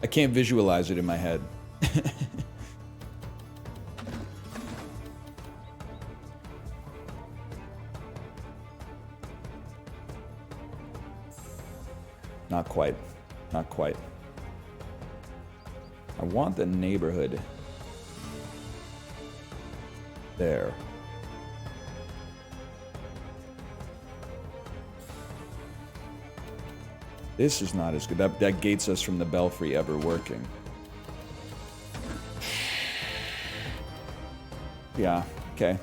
I can't visualize it in my head. Not quite. Not quite. I want the neighborhood there. This is not as good. That gates us from the belfry ever working. Yeah, okay.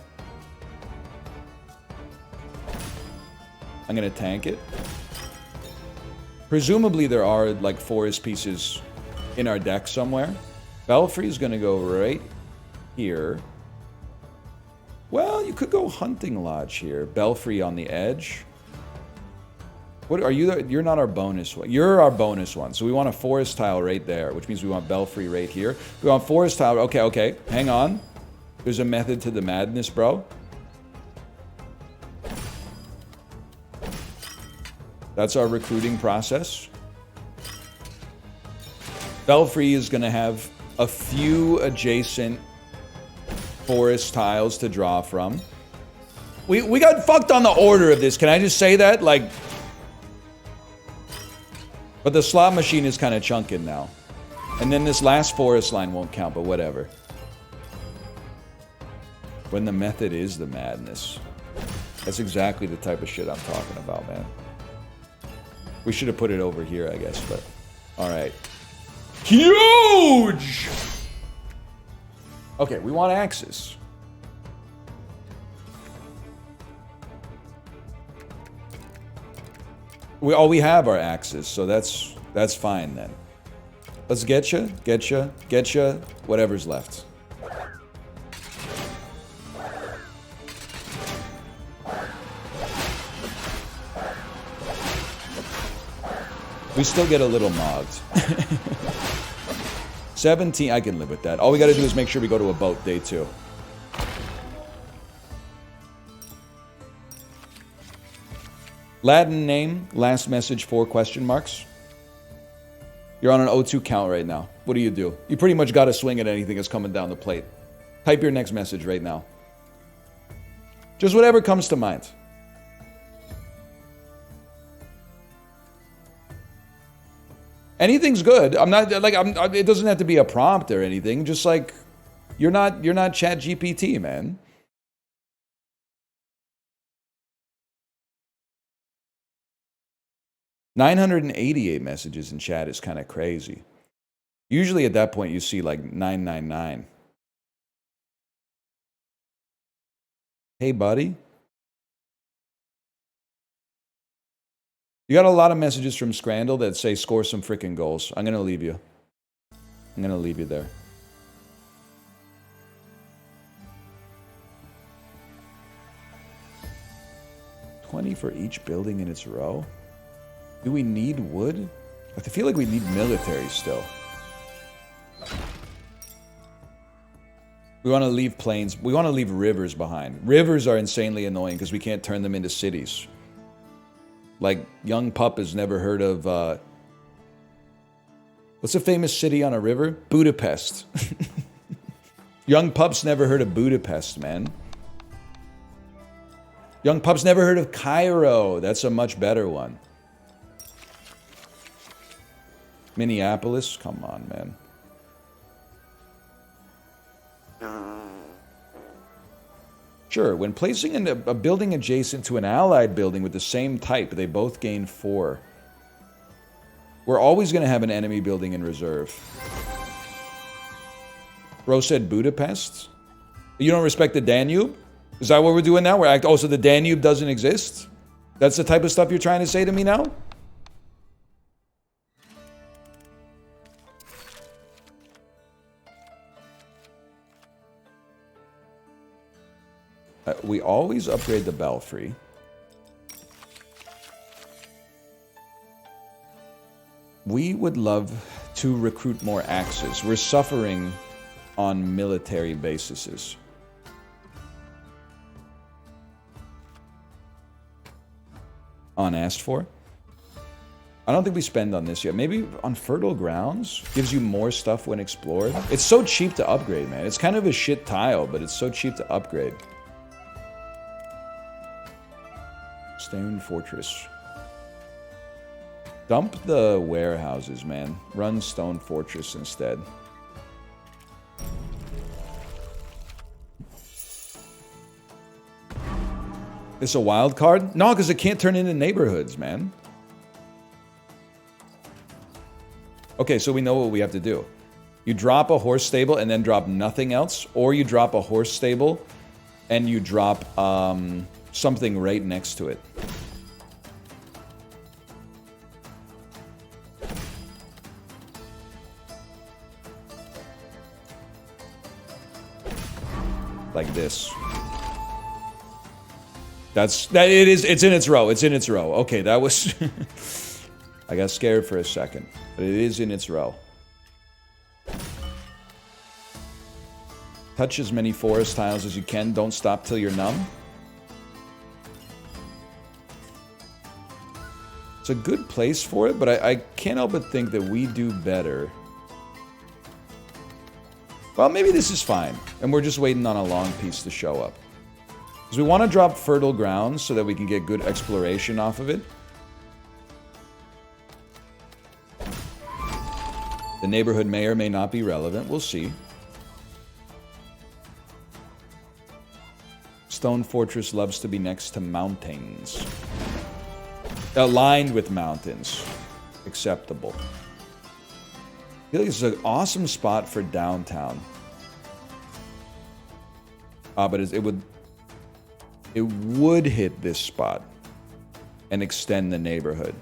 I'm gonna tank it. Presumably there are, like, forest pieces in our deck somewhere. Belfry is gonna go right here. Well, you could go hunting lodge here. Belfry on the edge. What are you? You're not our bonus one. You're our bonus one. So we want a forest tile right there, which means we want belfry right here. We want forest tile. Okay, okay. Hang on. There's a method to the madness, bro. That's our recruiting process. Belfry is going to have a few adjacent forest tiles to draw from. We got fucked on the order of this. Can I just say that? Like... But the slot machine is kind of chunking now. And then this last forest line won't count, but whatever. When the method is the madness. That's exactly the type of shit I'm talking about, man. We should have put it over here, I guess, but... Alright. Huge! Okay, we want axes. We have our axes, so that's fine then. Let's get you, whatever's left. We still get a little mogged. 17, I can live with that. All we gotta do is make sure we go to a boat day 2. Latin name, last message, 4 question marks. You're on an O2 count right now. What do? You pretty much got to swing at anything that's coming down the plate. Type your next message right now. Just whatever comes to mind. Anything's good. I'm not like it doesn't have to be a prompt or anything. Just like you're not Chat GPT, man. $988 messages in chat is kind of crazy. Usually at that point you see like 999. Hey, buddy. You got a lot of messages from Scrandle that say score some freaking goals. I'm going to leave you. I'm going to leave you there. $20 for each building in its row? Do we need wood? I feel like we need military still. We want to leave plains. We want to leave rivers behind. Rivers are insanely annoying because we can't turn them into cities. Like, young pup has never heard of... what's a famous city on a river? Budapest. Young pup's never heard of Budapest, man. Young Pup's never heard of Cairo. That's a much better one. Minneapolis? Come on, man. Sure, when placing a building adjacent to an allied building with the same type, they both gain 4. We're always going to have an enemy building in reserve. Bro said Budapest? You don't respect the Danube? Is that what we're doing now? Oh, so the Danube doesn't exist? That's the type of stuff you're trying to say to me now? We always upgrade the Belfry. We would love to recruit more axes. We're suffering on military bases. Unasked for? I don't think we spend on this yet. Maybe on fertile grounds? Gives you more stuff when explored. It's so cheap to upgrade, man. It's kind of a shit tile, but it's so cheap to upgrade. Stone Fortress. Dump the warehouses, man. Run Stone Fortress instead. It's a wild card? No, because it can't turn into neighborhoods, man. Okay, so we know what we have to do. You drop a horse stable and then drop nothing else, or you drop a horse stable and you drop something right next to it. Like this. It's in its row. It's in its row. Okay, that was I got scared for a second, but it is in its row. Touch as many forest tiles as you can. Don't stop till you're numb. It's a good place for it, but I can't help but think that we do better. Well, maybe this is fine, and we're just waiting on a long piece to show up. Because we want to drop fertile grounds so that we can get good exploration off of it. The neighborhood may or may not be relevant. We'll see. Stone Fortress loves to be next to mountains. Aligned with mountains. Acceptable. I feel like this is an awesome spot for downtown. But it would hit this spot and extend the neighborhood.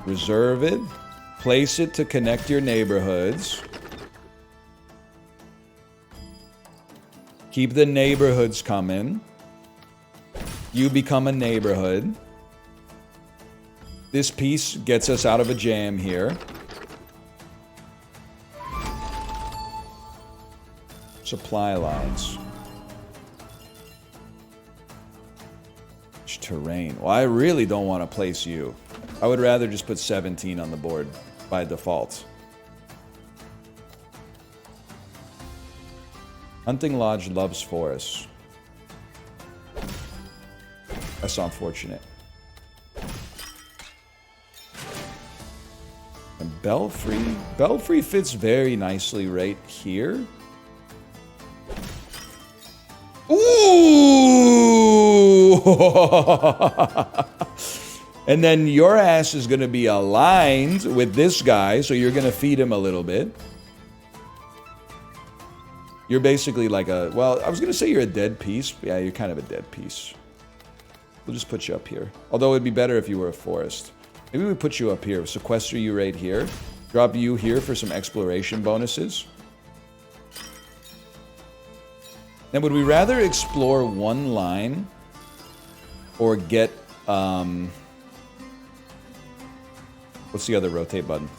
Reserve it. Place it to connect your neighborhoods. Keep the neighborhoods coming. You become a neighborhood. This piece gets us out of a jam here. Supply lines. Terrain. Well, I really don't want to place you. I would rather just put 17 on the board by default. Hunting Lodge loves forests. That's unfortunate. And Belfry fits very nicely right here. Ooh! And then your ass is going to be aligned with this guy, so you're going to feed him a little bit. You're basically like a... Well, I was going to say you're a dead piece. Yeah, you're kind of a dead piece. We'll just put you up here. Although it'd be better if you were a forest. Maybe we put you up here. Sequester you right here. Drop you here for some exploration bonuses. Now, would we rather explore one line or get... what's the other rotate button?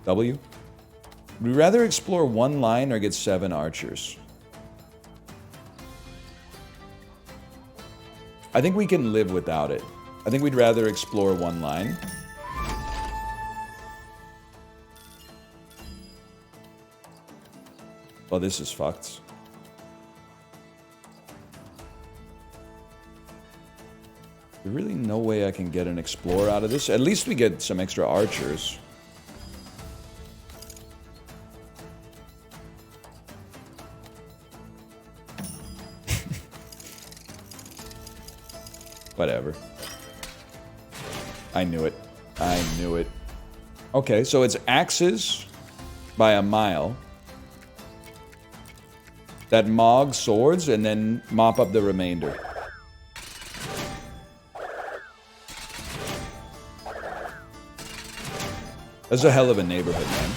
W? Would we rather explore one line or get 7 archers? I think we can live without it. I think we'd rather explore one line. Oh, this is fucked. There's really no way I can get an explorer out of this. At least we get some extra archers. Whatever. I knew it. I knew it. Okay, so it's axes by a mile. That mog swords and then mop up the remainder. That's a hell of a neighborhood, man.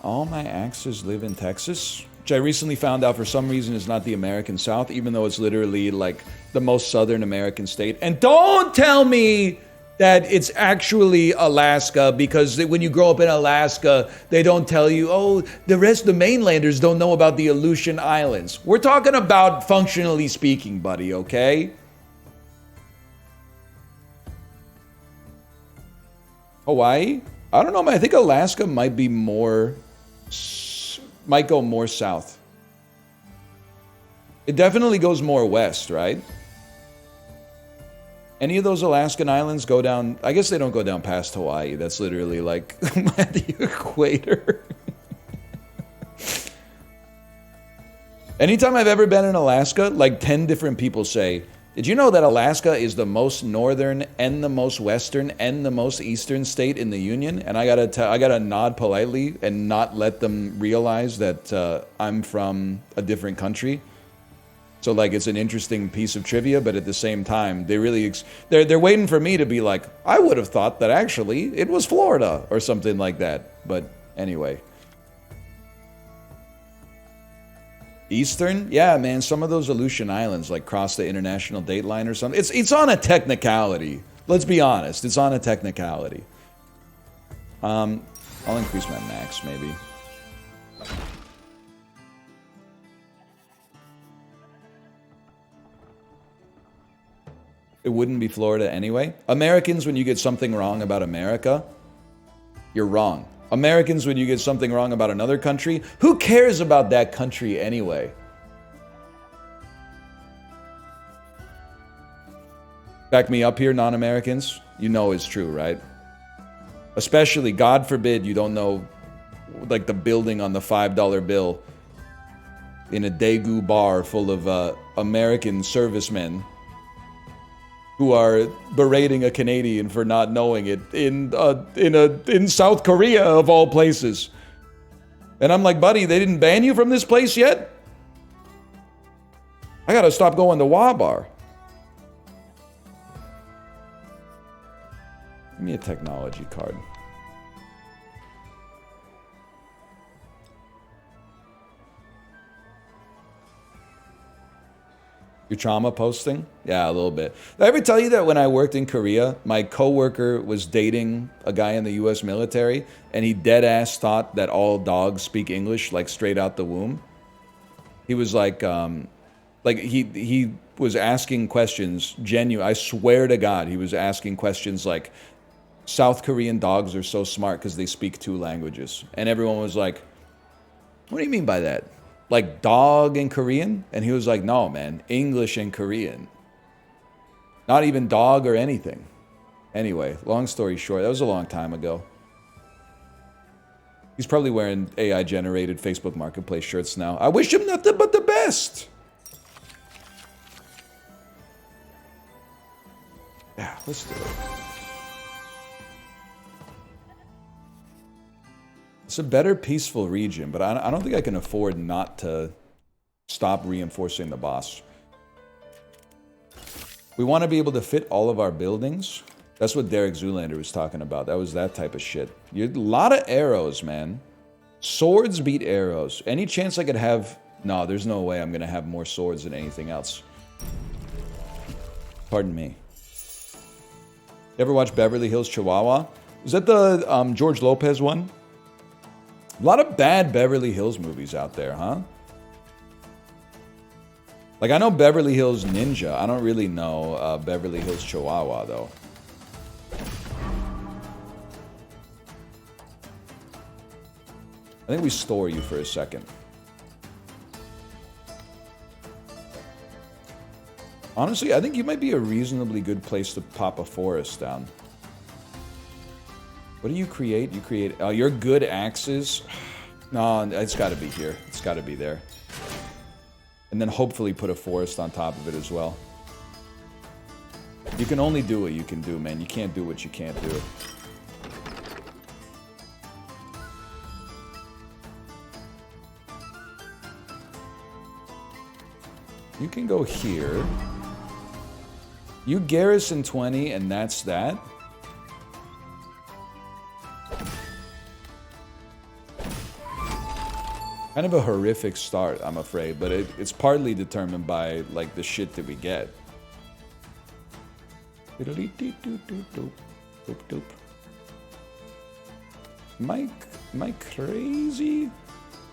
All my axes live in Texas, which I recently found out for some reason is not the American South, even though it's literally like the most southern American state. And don't tell me that it's actually Alaska, because when you grow up in Alaska, they don't tell you, oh, the rest of the mainlanders don't know about the Aleutian Islands. We're talking about functionally speaking, buddy, okay? Hawaii? I don't know, man. I think Alaska might be more... might go more south. It definitely goes more west, right? Any of those Alaskan islands go down... I guess they don't go down past Hawaii. That's literally like at the equator. Anytime I've ever been in Alaska, like 10 different people say, did you know that Alaska is the most northern and the most western and the most eastern state in the Union? And I gotta nod politely and not let them realize that I'm from a different country. So like it's an interesting piece of trivia, but at the same time, they really they're waiting for me to be like, I would have thought that actually it was Florida or something like that. But anyway. Eastern? Yeah, man, some of those Aleutian Islands like cross the international date line or something. It's on a technicality. Let's be honest, it's on a technicality. I'll increase my max maybe. It wouldn't be Florida anyway. Americans, when you get something wrong about America, you're wrong. Americans, when you get something wrong about another country, who cares about that country anyway? Back me up here, non-Americans. You know it's true, right? Especially, God forbid, you don't know, like the building on the $5 bill in a Daegu bar full of American servicemen who are berating a Canadian for not knowing it in South Korea of all places. And I'm like, buddy, they didn't ban you from this place yet? I gotta stop going to Wa Bar. Give me a technology card. Your trauma posting? Yeah, a little bit. Did I ever tell you that when I worked in Korea, my coworker was dating a guy in the U.S. military, and he dead ass thought that all dogs speak English like straight out the womb? He was like he was asking questions, genuine. I swear to God, he was asking questions like, South Korean dogs are so smart because they speak 2 languages. And everyone was like, what do you mean by that? Like dog in Korean? And he was like, no, man, English and Korean. Not even dog or anything. Anyway, long story short, that was a long time ago. He's probably wearing AI-generated Facebook Marketplace shirts now. I wish him nothing but the best. Yeah, let's do it. It's a better peaceful region, but I don't think I can afford not to stop reinforcing the boss. We want to be able to fit all of our buildings. That's what Derek Zoolander was talking about. That was that type of shit. A lot of arrows, man. Swords beat arrows. Any chance I could have... No, there's no way I'm going to have more swords than anything else. Pardon me. You ever watch Beverly Hills Chihuahua? Is that the George Lopez one? A lot of bad Beverly Hills movies out there, huh? Like, I know Beverly Hills Ninja. I don't really know Beverly Hills Chihuahua, though. I think we store you for a second. Honestly, I think you might be a reasonably good place to pop a forest down. What do you create? You create... your good axes? No, it's got to be here. It's got to be there. And then hopefully put a forest on top of it as well. You can only do what you can do, man. You can't do what you can't do. You can go here. You garrison 20, and that's that. Kind of a horrific start, I'm afraid, but it's partly determined by, like, the shit that we get. Am I crazy?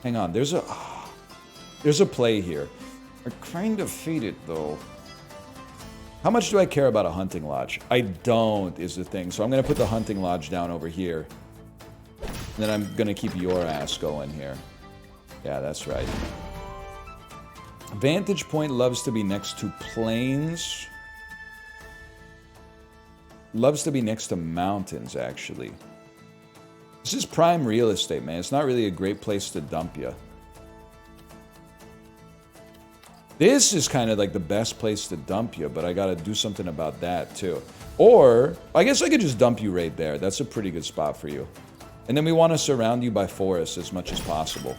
Hang on, there's a play here. I kind of feed it, though. How much do I care about a hunting lodge? I don't, is the thing. So I'm going to put the hunting lodge down over here. And then I'm going to keep your ass going here. Yeah, that's right. Vantage point loves to be next to plains. Loves to be next to mountains, actually. This is prime real estate, man. It's not really a great place to dump you. This is kind of like the best place to dump you, but I gotta do something about that too. Or, I guess I could just dump you right there. That's a pretty good spot for you. And then we want to surround you by forests as much as possible.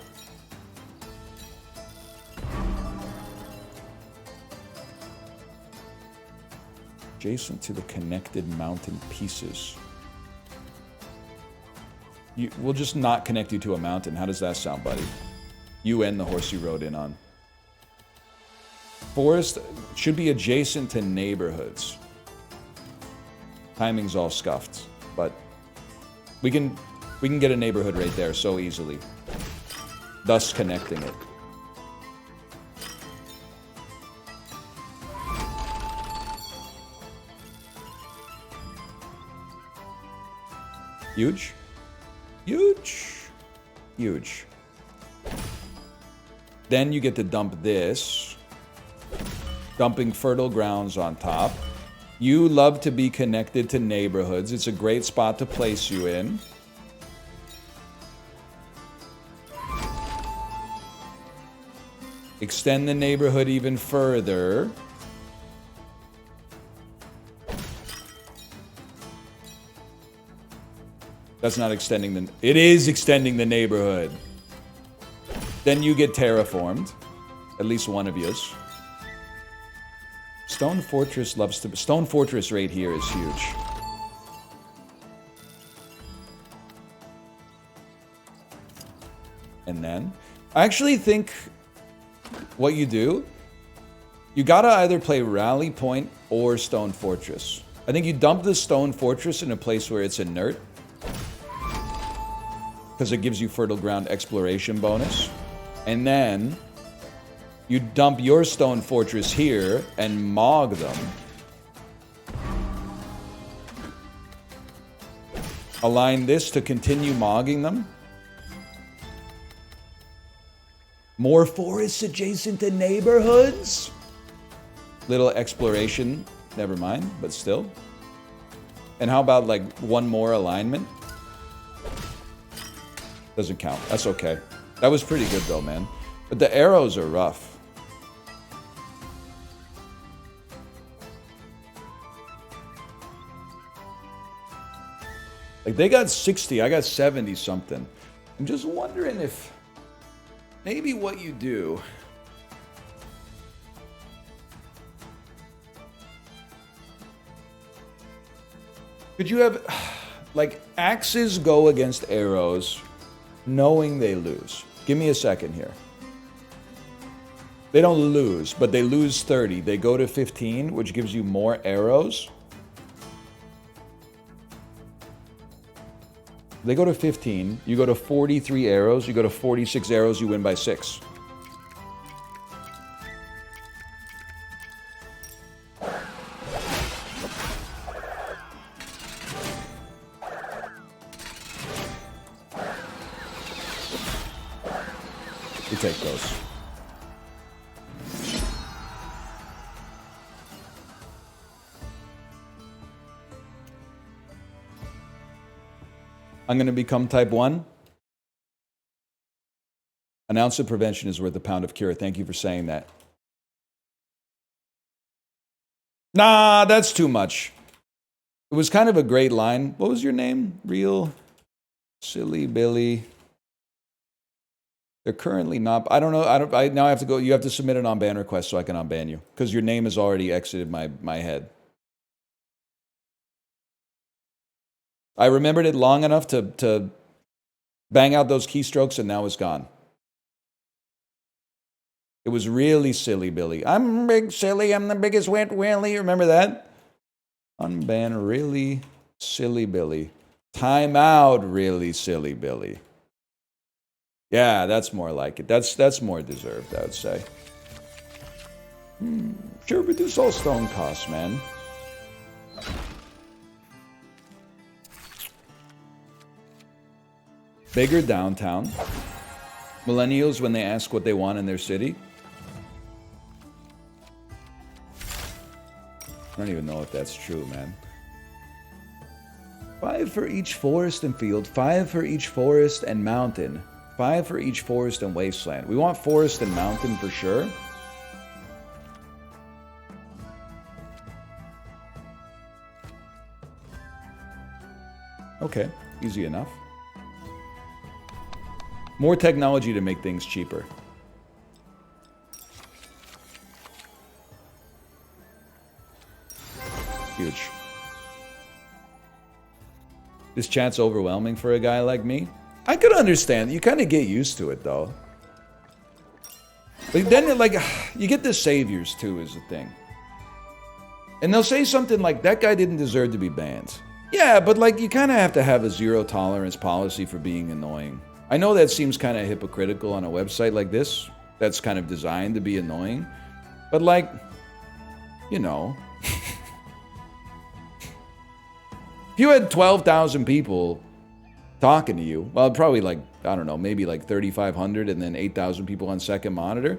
Adjacent to the connected mountain pieces. We'll just not connect you to a mountain. How does that sound, buddy? You and the horse you rode in on. Forest should be adjacent to neighborhoods. Timing's all scuffed, but we can get a neighborhood right there so easily, thus connecting it. Huge? Huge? Huge. Then you get to dump this. Dumping fertile grounds on top. You love to be connected to neighborhoods. It's a great spot to place you in. Extend the neighborhood even further. That's not extending the... It is extending the neighborhood. Then you get terraformed. At least one of yous. Stone Fortress loves to... Stone Fortress right here is huge. And then... I actually think what you do... You gotta either play Rally Point or Stone Fortress. I think you dump the Stone Fortress in a place where it's inert. Because it gives you fertile ground exploration bonus. And then... You dump your Stone Fortress here and mog them. Align this to continue mogging them. More forests adjacent to neighborhoods? Little exploration. Never mind, but still. And how about like one more alignment? Doesn't count. That's okay. That was pretty good though, man. But the arrows are rough. Like, they got 60, I got 70 something. I'm just wondering if maybe what you do... Could you have... Like, axes go against arrows knowing they lose. Give me a second here. They don't lose, but they lose 30. They go to 15, which gives you more arrows. They go to 15, you go to 43 arrows, you go to 46 arrows, you win by 6. You take those. I'm going to become type 1. An ounce of prevention is worth a pound of cure. Thank you for saying that. Nah, that's too much. It was kind of a great line. What was your name? Real Silly Billy. They're currently not. I don't know. I now have to go. You have to submit an unban request so I can unban you because your name has already exited my head. I remembered it long enough to bang out those keystrokes, and now it's gone. It was really Silly Billy. I'm big silly. I'm the biggest wet willy. Remember that? Unban really Silly Billy. Time out really Silly Billy. Yeah, that's more like it. That's more deserved, I would say. Sure, reduce all stone costs, man. Bigger downtown. Millennials, when they ask what they want in their city. I don't even know if that's true, man. 5 for each forest and field. 5 for each forest and mountain. 5 for each forest and wasteland. We want forest and mountain for sure. Okay, easy enough. More technology to make things cheaper. Huge. This chat's overwhelming for a guy like me. I could understand. You kind of get used to it, though. But then, like, you get the saviors, too, is the thing. And they'll say something like, that guy didn't deserve to be banned. Yeah, but, like, you kind of have to have a zero-tolerance policy for being annoying. I know that seems kind of hypocritical on a website like this. That's kind of designed to be annoying. But, like, you know. If you had 12,000 people talking to you, well, probably like, I don't know, maybe like 3,500 and then 8,000 people on second monitor.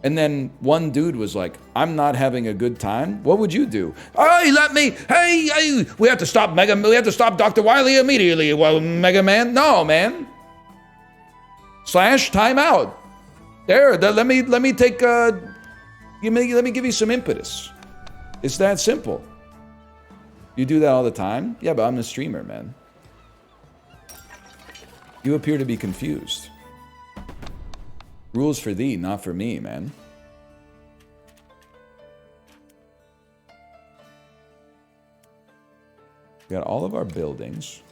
And then one dude was like, I'm not having a good time. What would you do? Hey, hey, we have to stop we have to stop Dr. Wiley immediately. Well, Mega Man, no, man. Slash timeout. There, let me take, let me give you some impetus. It's that simple. You do that all the time? Yeah, but I'm the streamer, man. You appear to be confused. Rules for thee, not for me, man. We got all of our buildings.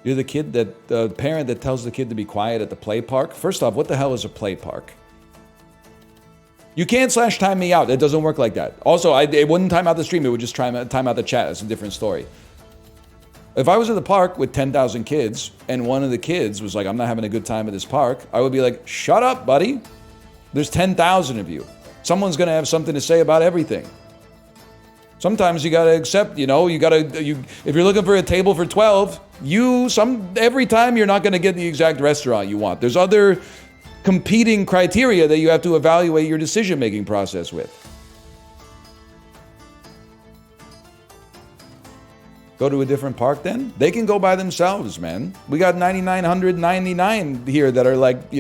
You're the parent that tells the kid to be quiet at the play park. First off, what the hell is a play park? You can't slash time me out. It doesn't work like that. Also, it wouldn't time out the stream. It would just time out the chat. It's a different story. If I was at the park with 10,000 kids and one of the kids was like, I'm not having a good time at this park, I would be like, shut up, buddy. There's 10,000 of you. Someone's going to have something to say about everything. Sometimes you got to accept, if you're looking for a table for 12, every time you're not going to get the exact restaurant you want. There's other competing criteria that you have to evaluate your decision-making process with. Go to a different park then? They can go by themselves, man. We got 9,999 here that are like,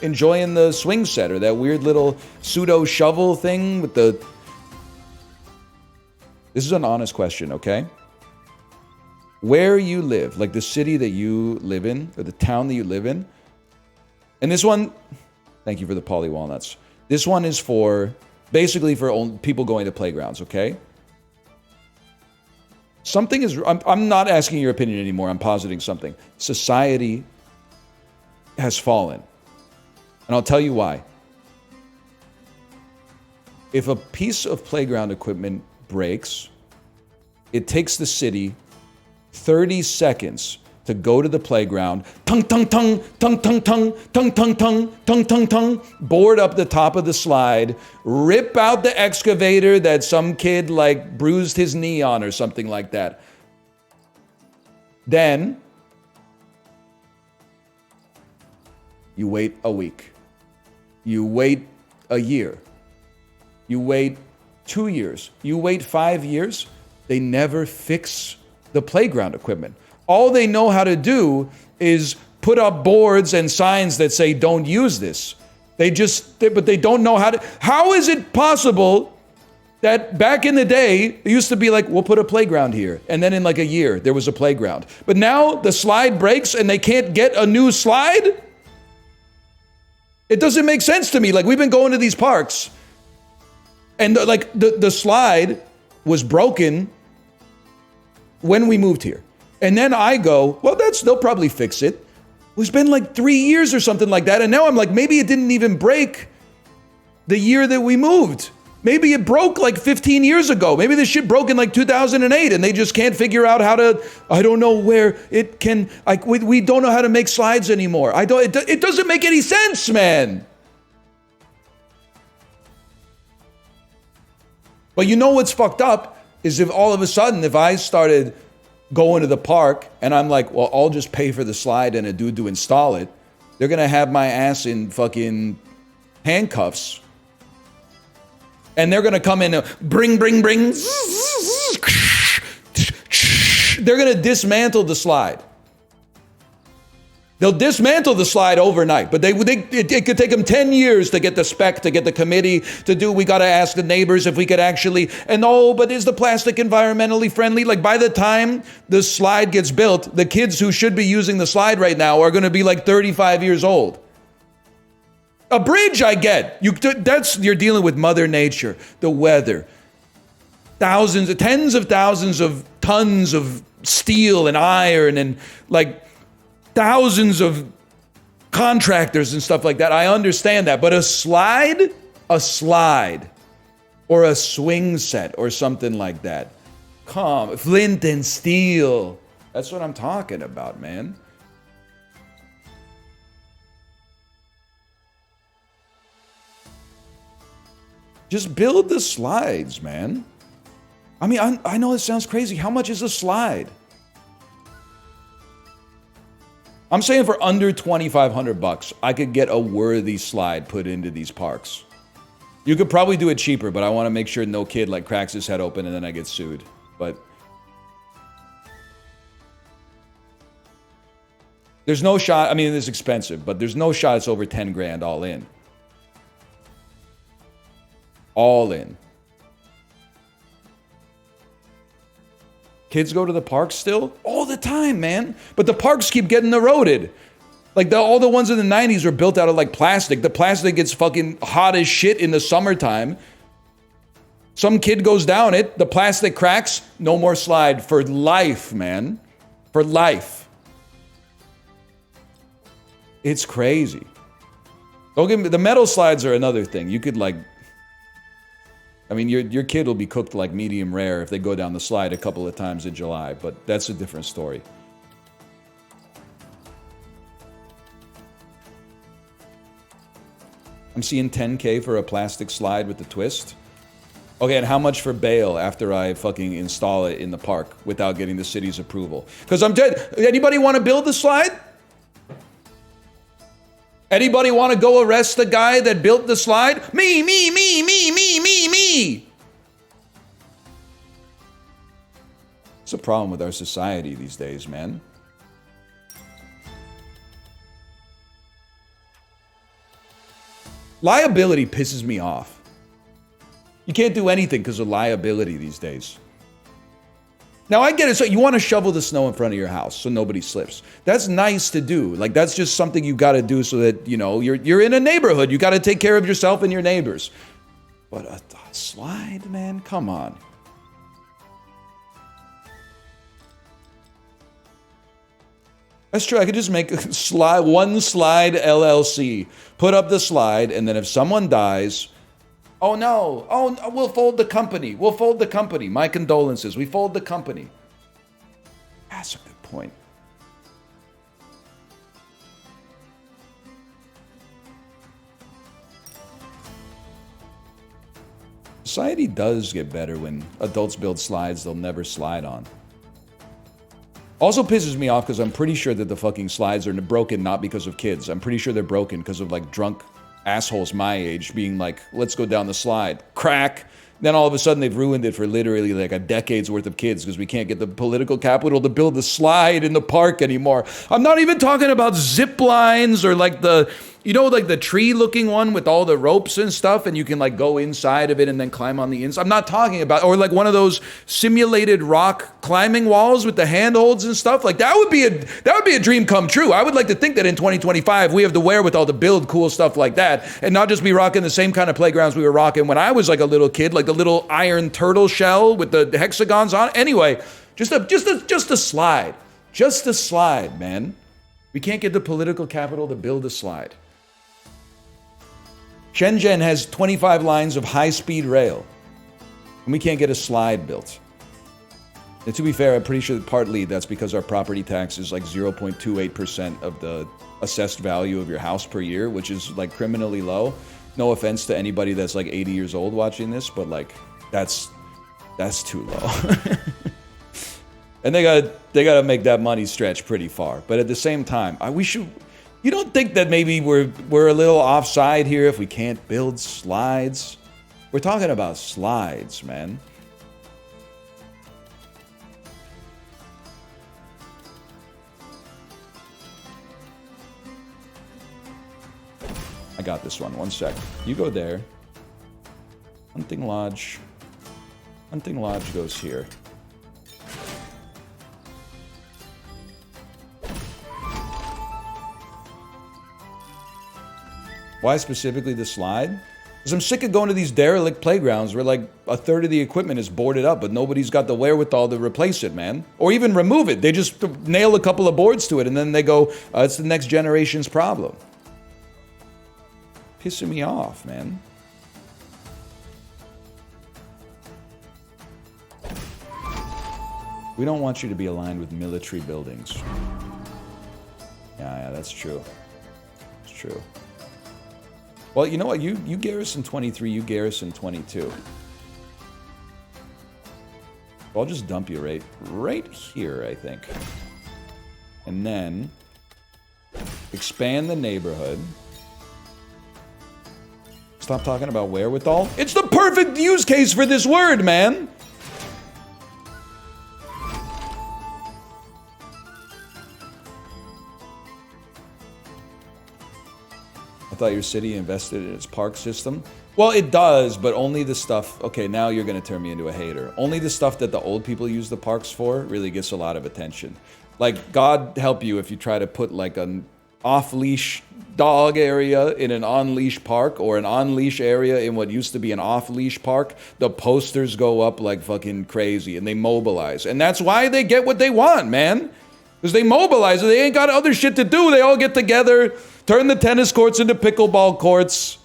enjoying the swing set or that weird little pseudo shovel thing with the... This is an honest question, okay? Where you live, like the city that you live in, or the town that you live in, and this one, thank you for the poly walnuts. This one is basically for people going to playgrounds, okay? Something is, I'm not asking your opinion anymore, I'm positing something. Society has fallen. And I'll tell you why. If a piece of playground equipment breaks, it takes the city 30 seconds to go to the playground, tung tung tung, tung tung tung, tung tung tung, tung tung tung, board up the top of the slide, rip out the excavator that some kid bruised his knee on or something like that, Then you wait a week. You wait a year. You wait 2 years. You wait 5 years. They never fix the playground equipment. All they know how to do is put up boards and signs that say, don't use this. But they don't know how to. How is it possible that back in the day, it used to be like, we'll put a playground here. And then in like a year, there was a playground. But now the slide breaks and they can't get a new slide? It doesn't make sense to me. Like, we've been going to these parks and the slide was broken when we moved here. And then I go, well, they'll probably fix it. It's been like 3 years or something like that. And now I'm like, maybe it didn't even break the year that we moved. Maybe it broke like 15 years ago. Maybe this shit broke in like 2008 and they just can't figure out how to, I don't know where it can, like we don't know how to make slides anymore. It doesn't make any sense, man. But you know what's fucked up is if all of a sudden, if I started going to the park and I'm like, well, I'll just pay for the slide and a dude to install it, they're going to have my ass in fucking handcuffs. And they're going to come in and bring. They're going to dismantle the slide. They'll dismantle the slide overnight, but it could take them 10 years to get the spec, to get the committee to do. We got to ask the neighbors if we could actually, but is the plastic environmentally friendly? Like, by the time the slide gets built, the kids who should be using the slide right now are going to be like 35 years old. A bridge, I get. You're dealing with Mother Nature, the weather, tens of thousands of tons of steel and iron and like thousands of contractors and stuff like that. I understand that. But a slide or a swing set or something like that. Flint and steel. That's what I'm talking about, man. Just build the slides, man. I mean, I know it sounds crazy. How much is a slide? I'm saying for under $2,500, I could get a worthy slide put into these parks. You could probably do it cheaper, but I want to make sure no kid like cracks his head open and then I get sued. But there's no shot. I mean, it's expensive, but there's no shot it's over 10 grand all in. All in. Kids go to the parks still? All the time, man. But the parks keep getting eroded. Like all the ones in the 90s were built out of like plastic. The plastic gets fucking hot as shit in the summertime. Some kid goes down it, the plastic cracks, no more slide for life, man. For life. It's crazy. Don't get me, the metal slides are another thing. You could like, I mean, your kid will be cooked like medium rare if they go down the slide a couple of times in July, but that's a different story. I'm seeing $10K for a plastic slide with the twist. Okay, and how much for bail after I fucking install it in the park without getting the city's approval? Because I'm dead. Anybody want to build the slide? Anybody want to go arrest the guy that built the slide? Me. It's a problem with our society these days, man. Liability pisses me off. You can't do anything because of liability these days. Now, I get it. So you want to shovel the snow in front of your house so nobody slips. That's nice to do. Like, that's just something you got to do so that, you know, you're in a neighborhood. You got to take care of yourself and your neighbors. But a slide, man? Come on. That's true. I could just make a one slide LLC. Put up the slide, and then if someone dies... Oh no, we'll fold the company. My condolences. We fold the company. That's a good point. Society does get better when adults build slides they'll never slide on. Also pisses me off because I'm pretty sure that the fucking slides are broken not because of kids. I'm pretty sure they're broken because of like drunk assholes my age being like, let's go down the slide. Crack. Then all of a sudden they've ruined it for literally like a decade's worth of kids because we can't get the political capital to build the slide in the park anymore. I'm not even talking about zip lines or like the, you know, like the tree looking one with all the ropes and stuff and you can like go inside of it and then climb on the inside. I'm not talking about, or like one of those simulated rock climbing walls with the handholds and stuff. Like that would be a dream come true. I would like to think that in 2025 we have the wherewithal to build cool stuff like that and not just be rocking the same kind of playgrounds we were rocking when I was like a little kid, like the little iron turtle shell with the hexagons on it. Anyway, just a slide. Just a slide, man. We can't get the political capital to build a slide. Shenzhen has 25 lines of high-speed rail, and we can't get a slide built. And to be fair, I'm pretty sure that partly that's because our property tax is like 0.28% of the assessed value of your house per year, which is like criminally low. No offense to anybody that's like 80 years old watching this, but like that's too low. And they gotta make that money stretch pretty far. But at the same time, you don't think that maybe we're a little offside here if we can't build slides? We're talking about slides, man. I got this one. One sec. You go there. Hunting Lodge. Hunting Lodge goes here. Why specifically the slide? Because I'm sick of going to these derelict playgrounds where like a third of the equipment is boarded up, but nobody's got the wherewithal to replace it, man. Or even remove it. They just nail a couple of boards to it and then they go, it's the next generation's problem. Pissing me off, man. We don't want you to be aligned with military buildings. Yeah, that's true. It's true. Well, you know what? You garrison 23, you garrison 22. I'll just dump you right here, I think. And then expand the neighborhood. Stop talking about wherewithal. It's the perfect use case for this word, man. I thought your city invested in its park system. Well, it does, but only the stuff... Okay, now you're going to turn me into a hater. Only the stuff that the old people use the parks for really gets a lot of attention. Like, God help you if you try to put, like, an off-leash dog area in an on-leash park or an on-leash area in what used to be an off-leash park. The posters go up like fucking crazy, and they mobilize. And that's why they get what they want, man. Because they mobilize. They ain't got other shit to do. They all get together... Turn the tennis courts into pickleball courts.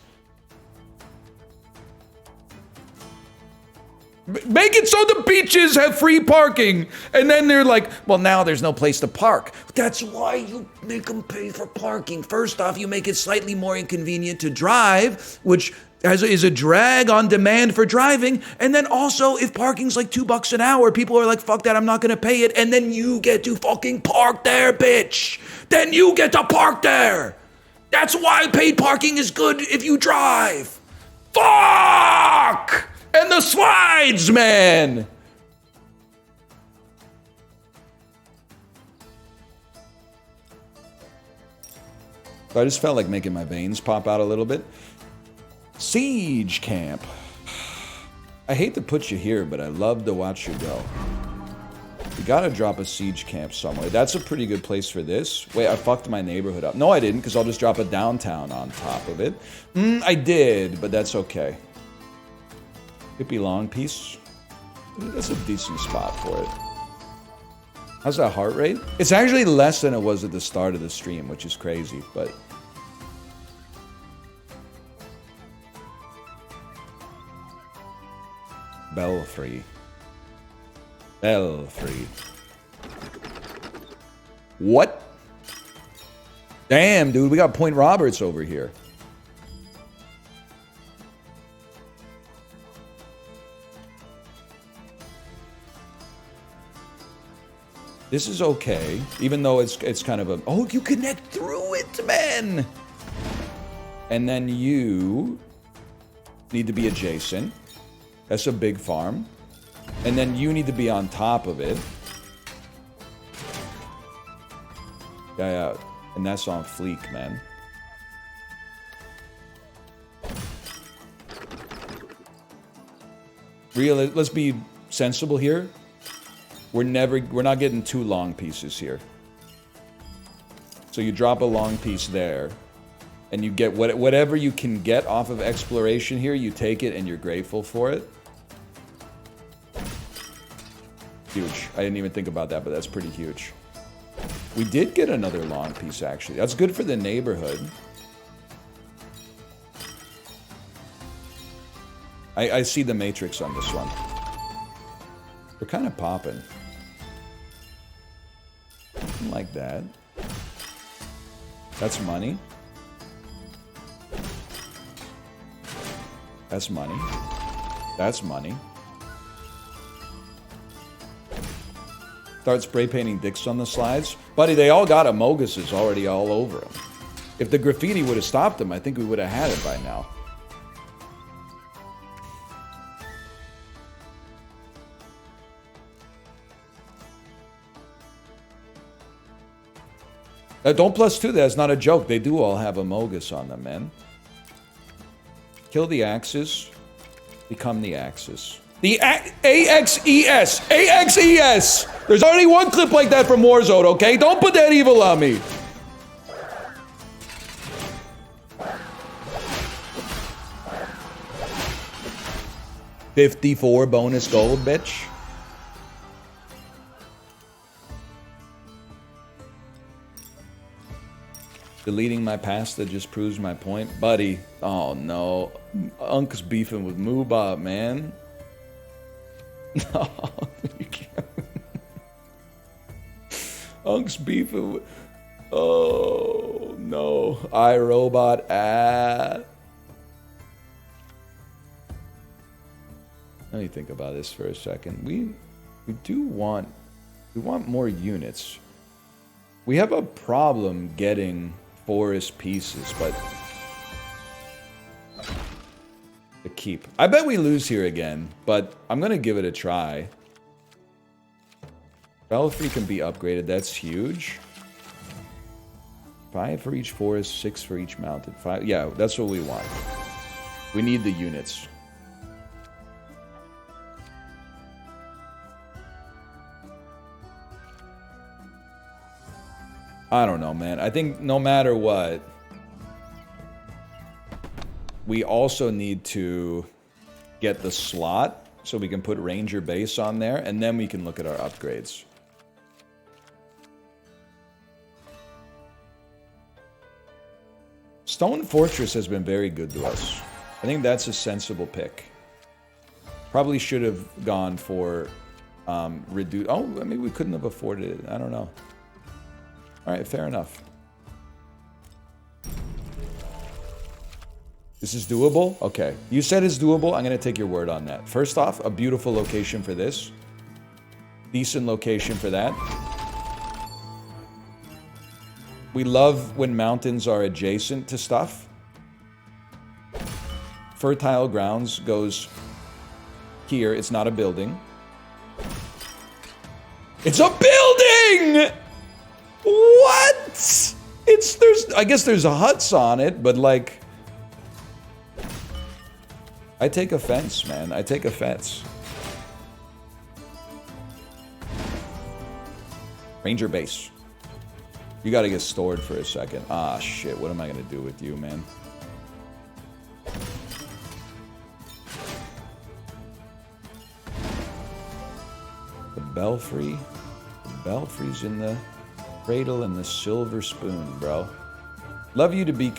Make it so the beaches have free parking. And then they're like, well, now there's no place to park. That's why you make them pay for parking. First off, you make it slightly more inconvenient to drive, which is a drag on demand for driving. And then also, if parking's like $2 an hour, people are like, fuck that, I'm not gonna pay it. And then you get to fucking park there, bitch. Then you get to park there. That's why paid parking is good if you drive. Fuck! And the slides, man! I just felt like making my veins pop out a little bit. Siege camp. I hate to put you here, but I love to watch you go. You gotta drop a siege camp somewhere. That's a pretty good place for this. Wait, I fucked my neighborhood up. No, I didn't, because I'll just drop a downtown on top of it. I did, but that's okay. Hippie long piece. That's a decent spot for it. How's that heart rate? It's actually less than it was at the start of the stream, which is crazy, but... Belfry. Belfry. What? Damn, dude, we got Point Roberts over here. This is okay, even though it's kind of a... Oh, you connect through it, man! And then you need to be adjacent. That's a big farm. And then you need to be on top of it. Yeah. And that's on fleek, man. Let's be sensible here. We're not getting 2 long pieces here. So you drop a long piece there, and you get whatever you can get off of exploration here, you take it and you're grateful for it. Huge. I didn't even think about that, but that's pretty huge. We did get another long piece, actually. That's good for the neighborhood. I see the matrix on this one. We're kind of popping. Like that. That's money. That's money. That's money. Start spray painting dicks on the slides. Buddy, they all got Amoguses already all over them. If the graffiti would have stopped them, I think we would have had it by now. Don't +2, that's not a joke. They do all have Amogus on them, man. Kill the axes. Become the axis. The AXES! AXES! There's already one clip like that from Warzone, okay? Don't put that evil on me! $54 bonus gold, bitch. Deleting my pasta just proves my point. Buddy, oh no. Unk's beefing with Moobot, man. No, you can't. Unk's beefing with... Oh, no. iRobot, Let me think about this for a second. We want more units. We have a problem getting forest pieces, but the keep. I bet we lose here again, but I'm gonna give it a try. Belfry can be upgraded. That's huge. 5 for each forest, 6 for each mountain. 5. Yeah, that's what we want. We need the units. I don't know, man. I think no matter what, we also need to get the slot so we can put Ranger Base on there, and then we can look at our upgrades. Stone Fortress has been very good to us. I think that's a sensible pick. Probably should have gone for reduce. Oh, I mean, we couldn't have afforded it. I don't know. All right, fair enough. This is doable? Okay. You said it's doable. I'm going to take your word on that. First off, a beautiful location for this. Decent location for that. We love when mountains are adjacent to stuff. Fertile grounds goes here. It's not a building. It's a building! What? I guess there's huts on it, but like... I take offense, man. I take offense. Ranger Base. You gotta get stored for a second. Ah, shit. What am I gonna do with you, man? The Belfry. The Belfry's in the cradle and the silver spoon, bro. Love you to be...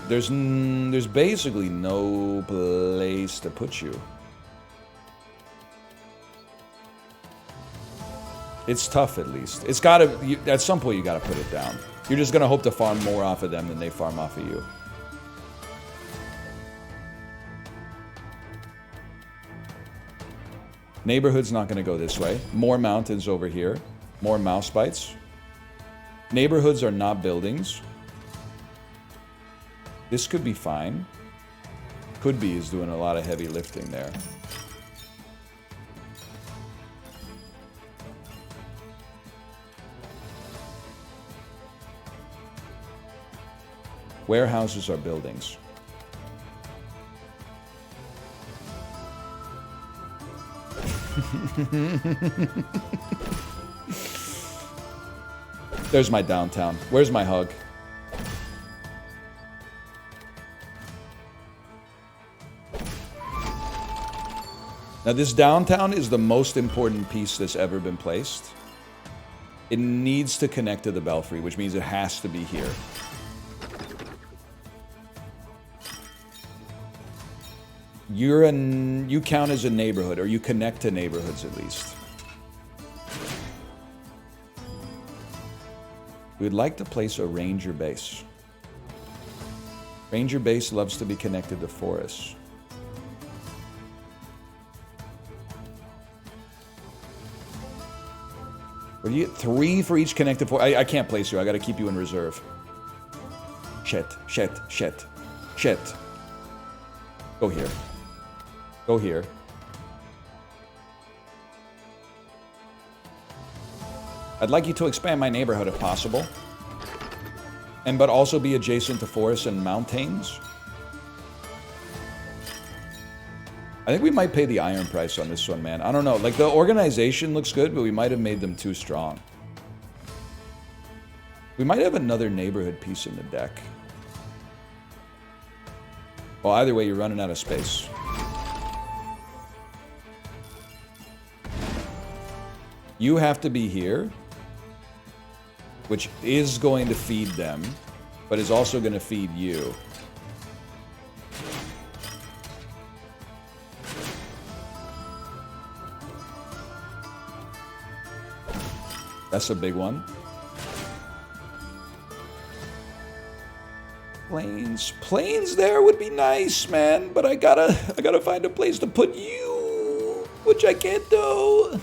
There's basically no place to put you. It's tough, at least. It's gotta... at some point, you gotta put it down. You're just gonna hope to farm more off of them than they farm off of you. Neighborhood's not gonna go this way. More mountains over here. More mouse bites. Neighborhoods are not buildings. This could be fine. Could be is doing a lot of heavy lifting there. Warehouses are buildings. There's my downtown. Where's my hug? Now this downtown is the most important piece that's ever been placed. It needs to connect to the belfry, which means it has to be here. You count as a neighborhood, or you connect to neighborhoods at least. We'd like to place a ranger base. Ranger base loves to be connected to forests. What do you get? 3 for each connected forest. I can't place you. I got to keep you in reserve. Shit. Go here. Go here. I'd like you to expand my neighborhood if possible. But also be adjacent to forests and mountains. I think we might pay the iron price on this one, man. I don't know. Like, the organization looks good, but we might have made them too strong. We might have another neighborhood piece in the deck. Well, either way, you're running out of space. You have to be here, which is going to feed them, but is also going to feed you. That's a big one. Planes there would be nice, man, but I gotta find a place to put you, which I can't do.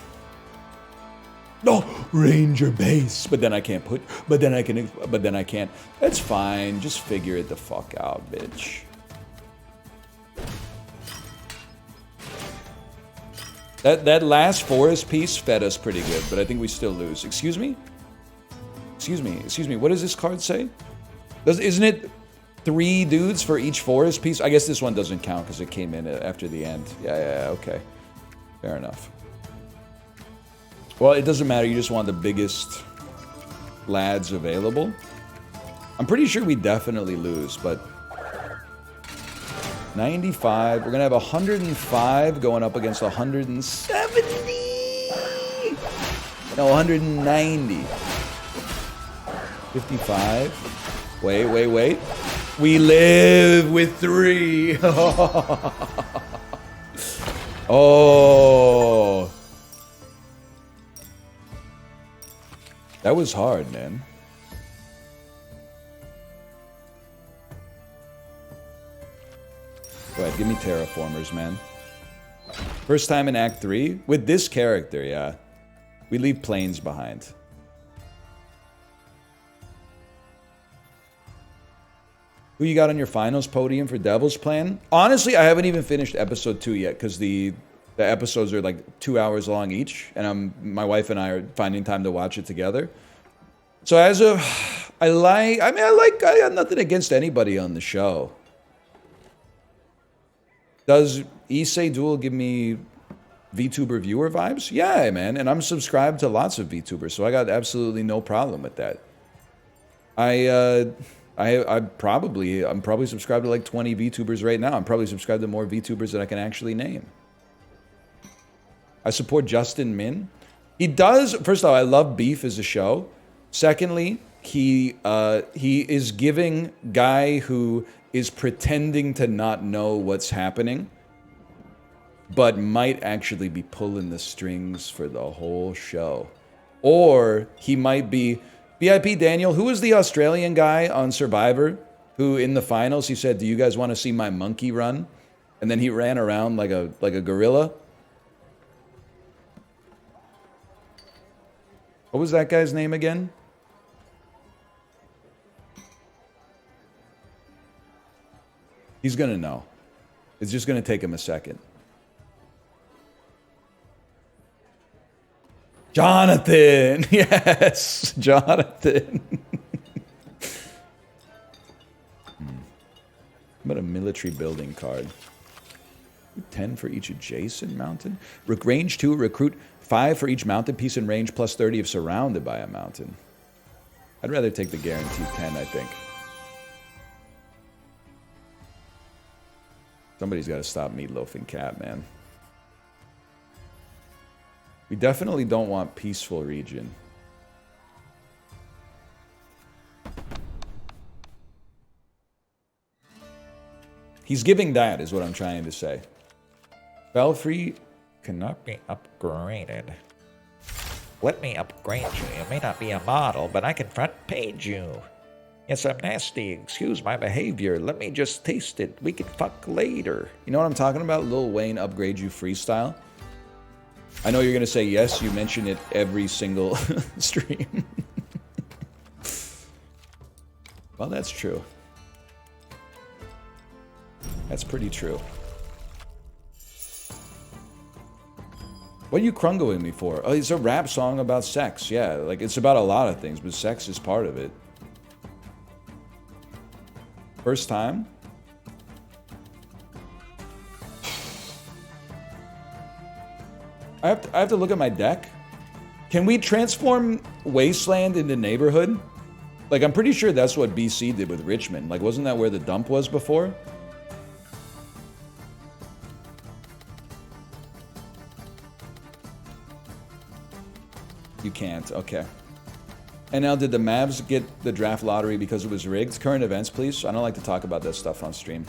No, ranger base. But then I can't put, but then I can't. That's fine. Just figure it the fuck out, bitch. That last forest piece fed us pretty good, but I think we still lose. Excuse me? Excuse me. What does this card say? Isn't it 3 dudes for each forest piece? I guess this one doesn't count because it came in after the end. Yeah, okay. Fair enough. Well, it doesn't matter. You just want the biggest lads available. I'm pretty sure we definitely lose, but 95. We're going to have 105 going up against 170. No, 190. 55. Wait. We live with 3. Oh. That was hard, man. Go ahead, give me terraformers, man. First time in Act 3? With this character, yeah. We leave planes behind. Who you got on your finals podium for Devil's Plan? Honestly, I haven't even finished episode 2 yet, because the episodes are like 2 hours long each, and my wife and I are finding time to watch it together. So as of, I got nothing against anybody on the show. Does Issei Duel give me VTuber viewer vibes? Yeah, man, and I'm subscribed to lots of VTubers, so I got absolutely no problem with that. I'm probably subscribed to like 20 VTubers right now. I'm probably subscribed to more VTubers than I can actually name. I support Justin Min. He does. First of all, I love Beef as a show. Secondly, he is giving guy who is pretending to not know what's happening, but might actually be pulling the strings for the whole show. Or he might be... VIP Daniel, who was the Australian guy on Survivor, who in the finals, he said, do you guys want to see my monkey run? And then he ran around like a gorilla. What was that guy's name again? He's going to know. It's just going to take him a second. Jonathan! Yes! Jonathan! How about a military building card? 10 for each adjacent mountain. Range 2, recruit 5 for each mountain piece in range, plus 30 if surrounded by a mountain. I'd rather take the guaranteed 10, I think. Somebody's got to stop meatloafing cat, man. We definitely don't want peaceful region. He's giving that, is what I'm trying to say. Belfry cannot be upgraded. Let me upgrade you. You may not be a model, but I can front page you. Yes, I'm nasty. Excuse my behavior. Let me just taste it. We can fuck later. You know what I'm talking about? Lil Wayne upgrade you freestyle. I know you're going to say yes. You mention it every single stream. Well, that's true. That's pretty true. What are you crungoing me for? Oh, it's a rap song about sex. Yeah, like it's about a lot of things, but sex is part of it. First time? I have to look at my deck. Can we transform Wasteland into Neighborhood? Like, I'm pretty sure that's what BC did with Richmond. Like, wasn't that where the dump was before? You can't. Okay. And now, did the Mavs get the draft lottery because it was rigged? Current events, please. I don't like to talk about that stuff on stream.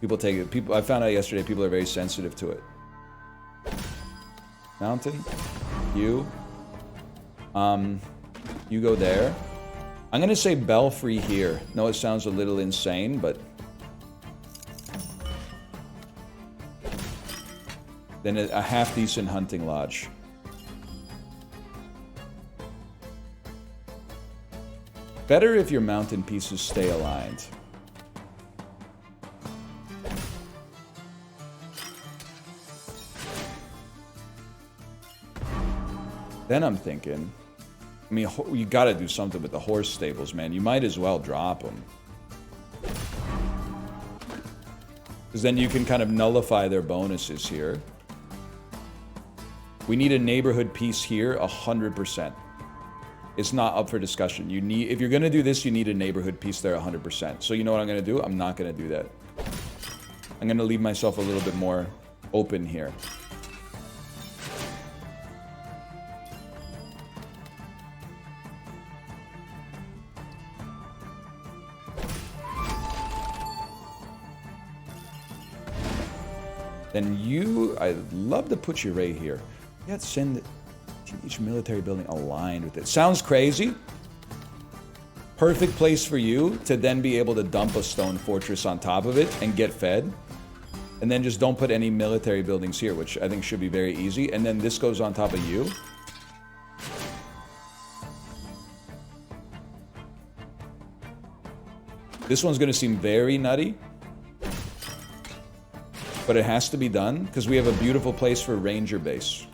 People take it. People. I found out yesterday. People are very sensitive to it. Mountain. You. You go there. I'm gonna say Belfry here. No, it sounds a little insane, but then a half decent hunting lodge. Better if your mountain pieces stay aligned. Then I'm thinking, I mean, you gotta do something with the horse stables, man. You might as well drop them. Because then you can kind of nullify their bonuses here. We need a neighborhood piece here, 100%. It's not up for discussion. You need, if you're gonna do this, you need a neighborhood piece there 100%. So you know what I'm gonna do? I'm not gonna do that. I'm gonna leave myself a little bit more open here. Then you, I'd love to put you right here. Yeah, send each military building aligned with it. Sounds crazy. Perfect place for you to then be able to dump a stone fortress on top of it and get fed. And then just don't put any military buildings here, which I think should be very easy. And then this goes on top of you. This one's going to seem very nutty. But it has to be done because we have a beautiful place for Ranger base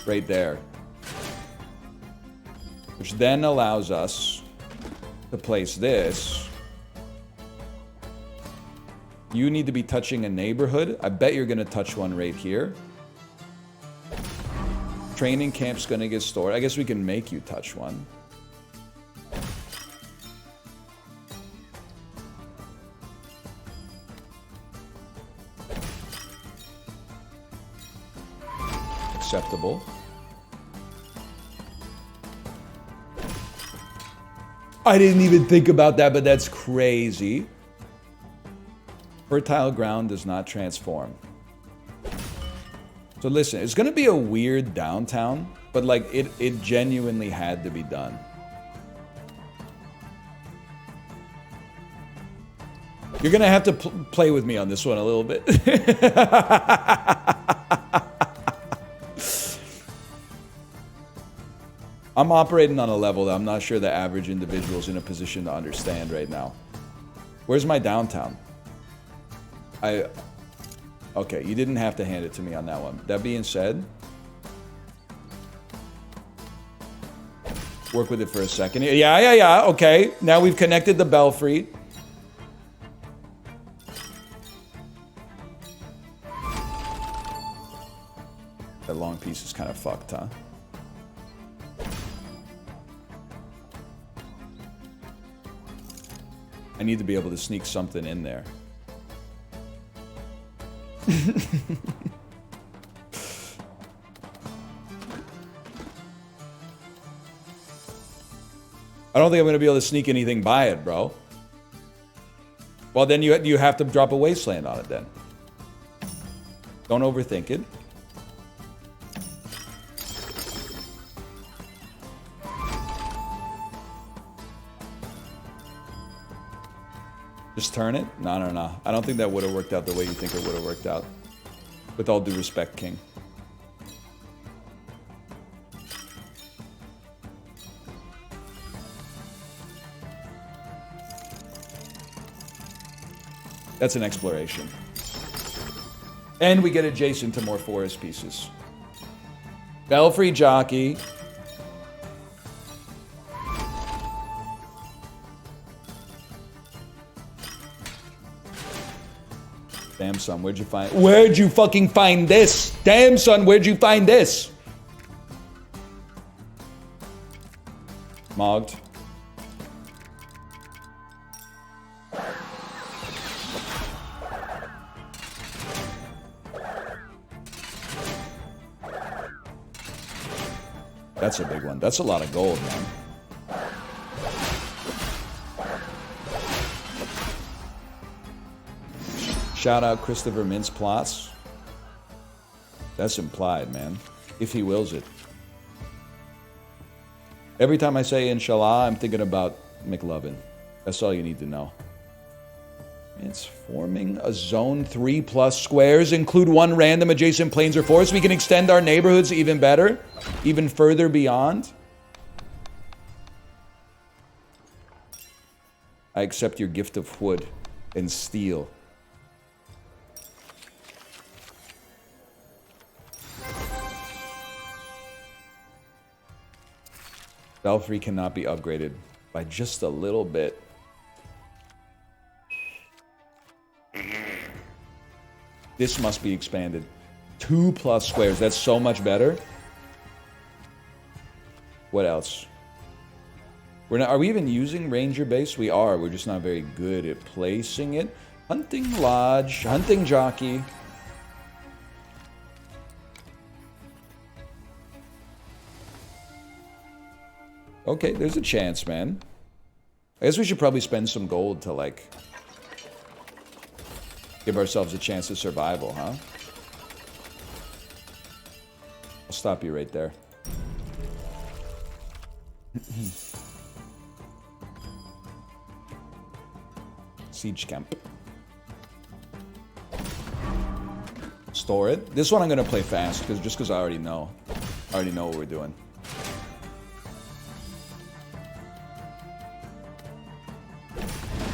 right there. Which then allows us to place this. You need to be touching a neighborhood. I bet you're going to touch one right here. Training camp's going to get stored. I guess we can make you touch one. Acceptable. I didn't even think about that, but that's crazy. Fertile ground does not transform. So listen, it's gonna be a weird downtown, but like it genuinely had to be done. You're gonna have to play with me on this one a little bit. I'm operating on a level that I'm not sure the average individual is in a position to understand right now. Where's my downtown? Okay, you didn't have to hand it to me on that one. That being said, work with it for a second. Yeah. Okay, now we've connected the belfry. That long piece is kind of fucked, huh? I need to be able to sneak something in there. I don't think I'm going to be able to sneak anything by it, bro. Well, then you have to drop a wasteland on it then. Don't overthink it. Just turn it? No. I don't think that would have worked out the way you think it would have worked out. With all due respect, King. That's an exploration. And we get adjacent to more forest pieces. Belfry Jockey. Damn, son, where'd you fucking find this? Damn, son, where'd you find this? Mogged. That's a big one. That's a lot of gold, man. Shout out Christopher Mintz Plots. That's implied, man. If he wills it. Every time I say inshallah, I'm thinking about McLovin. That's all you need to know. It's forming a zone 3+ squares. Include one random adjacent plains or forest. We can extend our neighborhoods even better. Even further beyond. I accept your gift of wood and steel. Belfry cannot be upgraded by just a little bit. This must be expanded. 2+ squares. That's so much better. What else? Are we even using Ranger Base? We are. We're just not very good at placing it. Hunting Lodge. Hunting Jockey. Okay, there's a chance, man. I guess we should probably spend some gold to, like, give ourselves a chance of survival, huh? I'll stop you right there. Siege camp. Store it. This one I'm gonna play fast, because I already know. I already know what we're doing.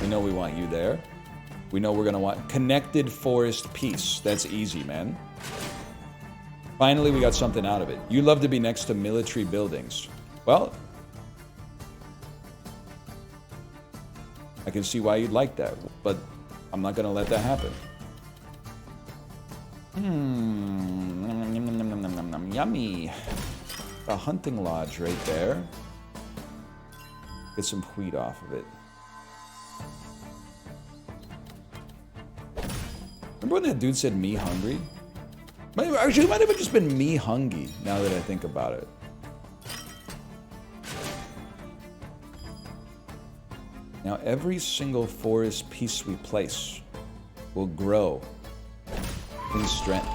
We know we want you there. We know we're gonna want connected forest piece. That's easy, man. Finally, we got something out of it. You love to be next to military buildings. Well, I can see why you'd like that, but I'm not gonna let that happen. Yummy. A hunting lodge right there. Get some wheat off of it. Remember when that dude said me hungry? Actually, it might have just been me hungry, now that I think about it. Now, every single forest piece we place will grow in strength.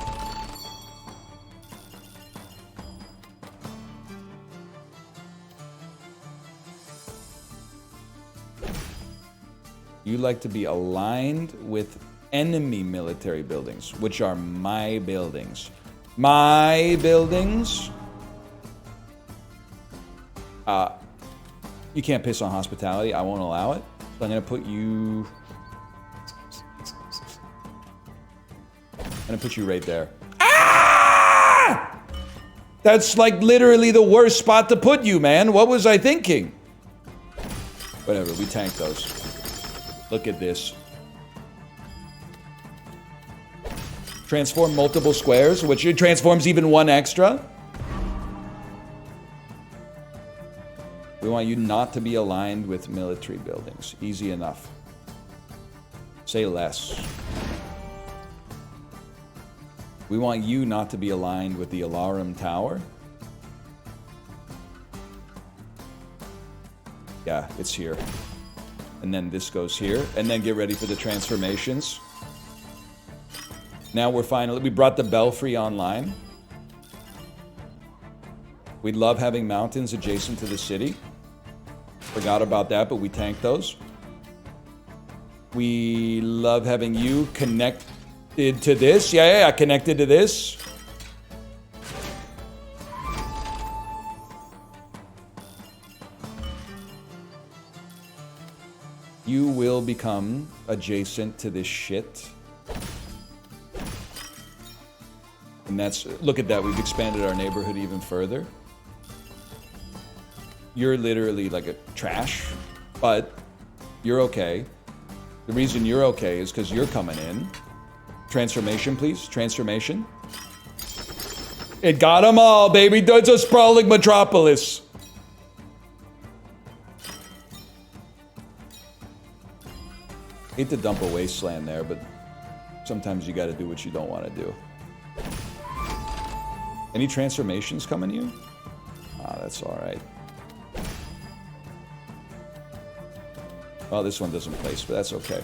You like to be aligned with enemy military buildings, which are my buildings. My buildings. You can't piss on hospitality. I won't allow it. So I'm going to put you... I'm going to put you right there. Ah! That's like literally the worst spot to put you, man. What was I thinking? Whatever, we tanked those. Look at this. Transform multiple squares, which transforms even one extra. We want you not to be aligned with military buildings. Easy enough. Say less. We want you not to be aligned with the Alarum Tower. Yeah, it's here. And then this goes here. And then get ready for the transformations. Now we brought the Belfry online. We love having mountains adjacent to the city. Forgot about that, but we tanked those. We love having you connected to this. Yeah, connected to this. You will become adjacent to this shit. And that's, look at that, we've expanded our neighborhood even further. You're literally like a trash, but you're okay. The reason you're okay is because you're coming in. Transformation, please. Transformation. It got them all, baby. It's a sprawling metropolis. Hate to dump a wasteland there, but sometimes you got to do what you don't want to do. Any transformations coming to you? Ah, that's all right. Well, this one doesn't place, but that's okay.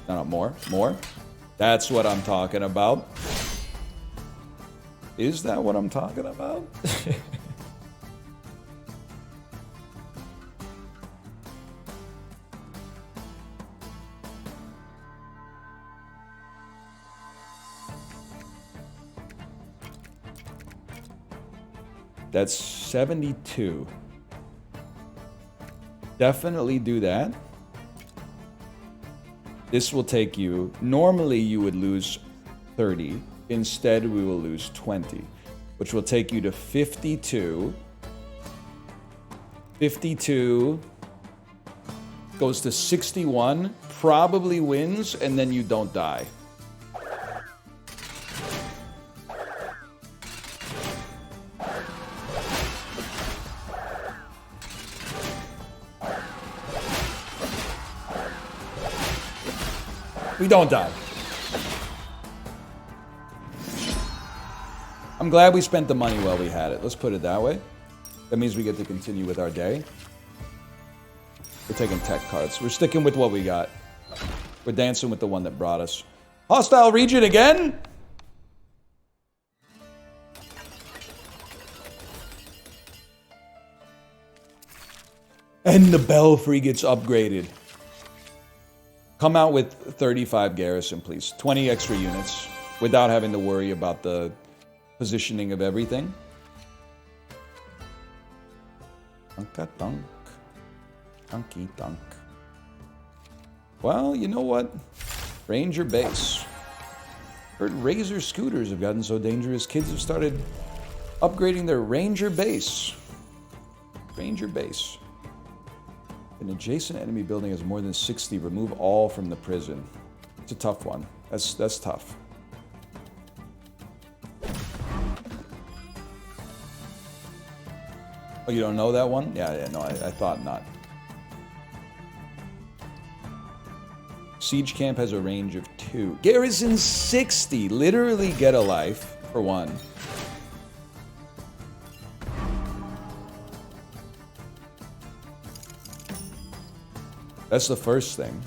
No, more. That's what I'm talking about. Is that what I'm talking about? That's 72. Definitely do that. This will take you... Normally, you would lose 30. Instead, we will lose 20, which will take you to 52. 52 goes to 61, probably wins, and then you don't die. We don't die. I'm glad we spent the money while we had it. Let's put it that way. That means we get to continue with our day. We're taking tech cards. We're sticking with what we got. We're dancing with the one that brought us. Hostile region again? And the Belfry gets upgraded. Come out with 35 garrison, please. 20 extra units without having to worry about the positioning of everything. Dunk-a-dunk. Dunky-dunk. Well, you know what? Ranger base. Heard Razor scooters have gotten so dangerous, kids have started upgrading their Ranger base. Ranger base. An adjacent enemy building has more than 60. Remove all from the prison. It's a tough one. That's tough. Oh, you don't know that one? Yeah, no, I thought not. Siege camp has a range of 2. Garrison 60. Literally get a life for 1. That's the first thing.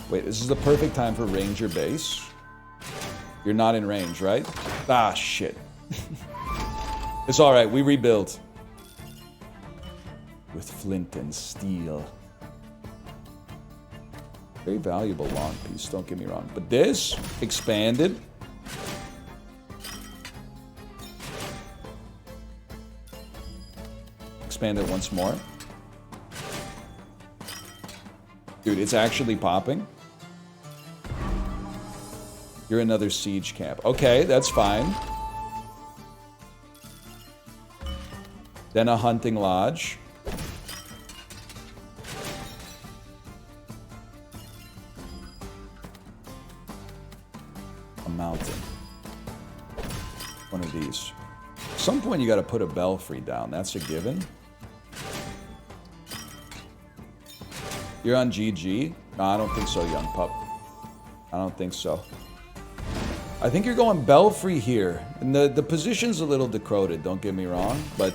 Wait, this is the perfect time for Ranger base. You're not in range, right? Ah, shit. It's alright, we rebuild. With flint and steel. Very valuable long piece, don't get me wrong. But this, expanded. Expand it once more. Dude, it's actually popping. You're another siege camp. Okay, that's fine. Then a hunting lodge. A mountain. One of these. At some point you gotta put a belfry down. That's a given. You're on GG? No, I don't think so, young pup. I don't think so. I think you're going belfry here. And the position's a little decroded, don't get me wrong, but...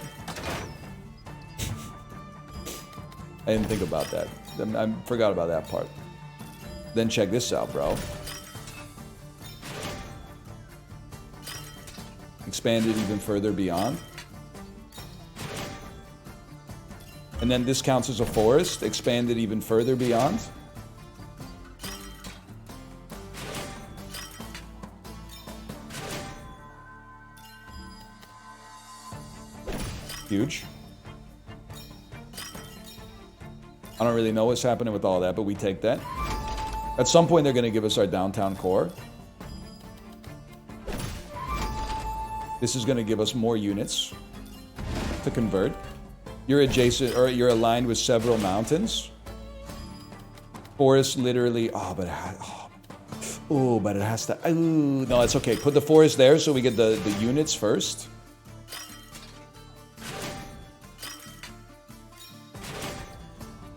I didn't think about that. I forgot about that part. Then check this out, bro. Expand it even further beyond. And then this counts as a forest. Expand it even further beyond. Huge. I don't really know what's happening with all that, but we take that. At some point, they're going to give us our downtown core. This is going to give us more units to convert. You're adjacent, or you're aligned with several mountains. Forest literally, but it has to, no, it's okay. Put the forest there so we get the units first.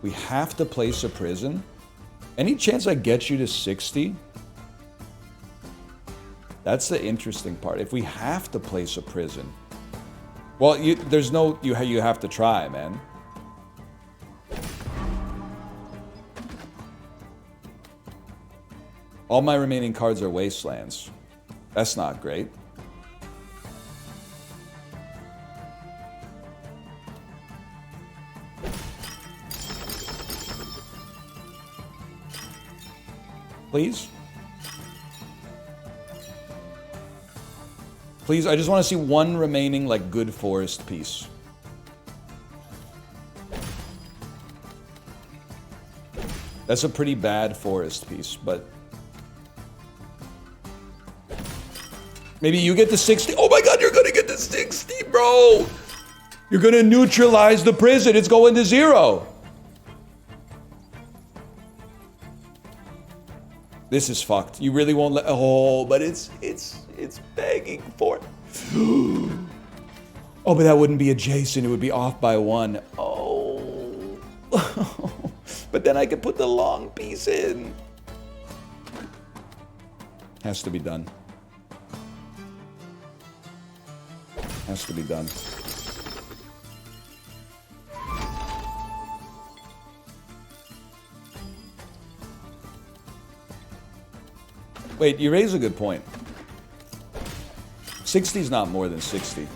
We have to place a prison. Any chance I get you to 60? That's the interesting part. If we have to place a prison. Well, there's no... You have to try, man. All my remaining cards are wastelands. That's not great. Please? Please, I just want to see one remaining, like, good forest piece. That's a pretty bad forest piece, but... Maybe you get to 60. Oh my god, you're gonna get to 60, bro! You're gonna neutralize the prison. It's going to 0. This is fucked. You really won't let... Oh, but it's begging for it. Oh, but that wouldn't be adjacent. It would be off by 1. Oh. But then I could put the long piece in. Has to be done. Has to be done. Wait, you raise a good point. 60 is not more than 60.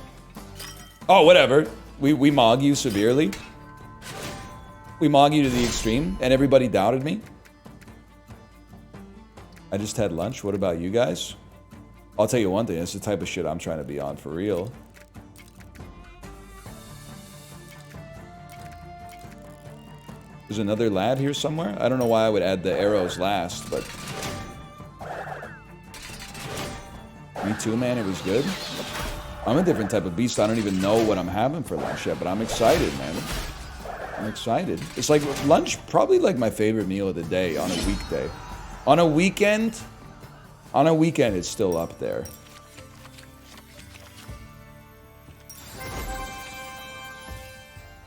Oh, whatever. We mog you severely. We mog you to the extreme, and everybody doubted me. I just had lunch. What about you guys? I'll tell you one thing. It's the type of shit I'm trying to be on for real. There's another lad here somewhere. I don't know why I would add the arrows last, but... Me too, man. It was good. I'm a different type of beast. I don't even know what I'm having for lunch yet, but I'm excited, man. I'm excited. It's like lunch, probably like my favorite meal of the day on a weekday. On a weekend, it's still up there.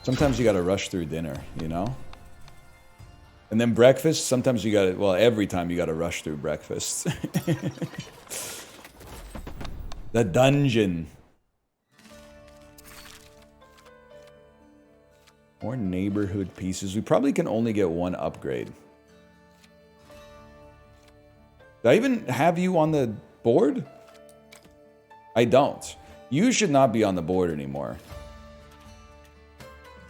Sometimes you gotta rush through dinner, you know? And then breakfast, sometimes you gotta, well, every time you gotta rush through breakfast. The dungeon. More neighborhood pieces. We probably can only get 1 upgrade. Did I even have you on the board? I don't. You should not be on the board anymore.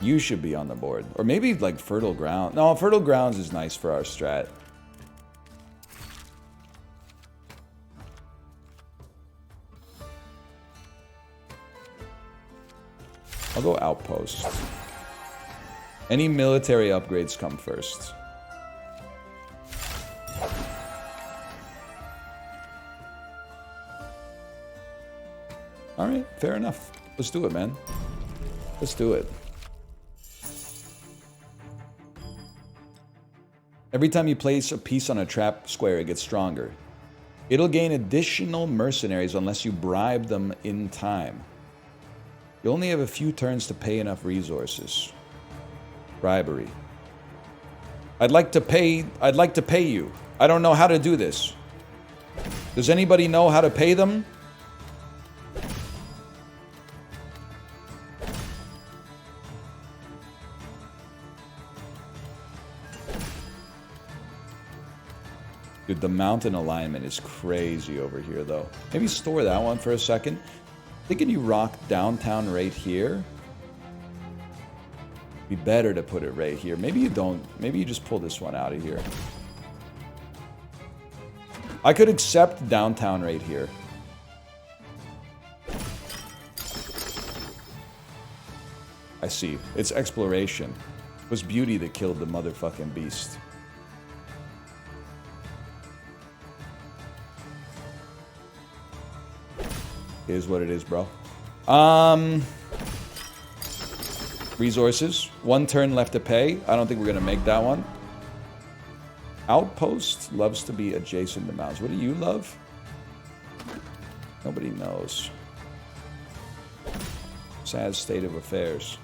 You should be on the board. Or maybe like Fertile Ground. No, Fertile Grounds is nice for our strat. I'll go outpost. Any military upgrades come first. Alright, fair enough. Let's do it, man. Let's do it. Every time you place a piece on a trap square, it gets stronger. It'll gain additional mercenaries unless you bribe them in time. You only have a few turns to pay enough resources. Bribery. I'd like to pay you. I don't know how to do this. Does anybody know how to pay them? Dude, the mountain alignment is crazy over here, though. Maybe store that one for a second. Thinking you rock downtown right here. Be better to put it right here. Maybe you don't. Maybe you just pull this one out of here. I could accept downtown right here. I see. It's exploration. It was beauty that killed the motherfucking beast. It is what it is, bro. Resources. 1 turn left to pay. I don't think we're going to make that one. Outpost loves to be adjacent to mountains. What do you love? Nobody knows. Sad state of affairs.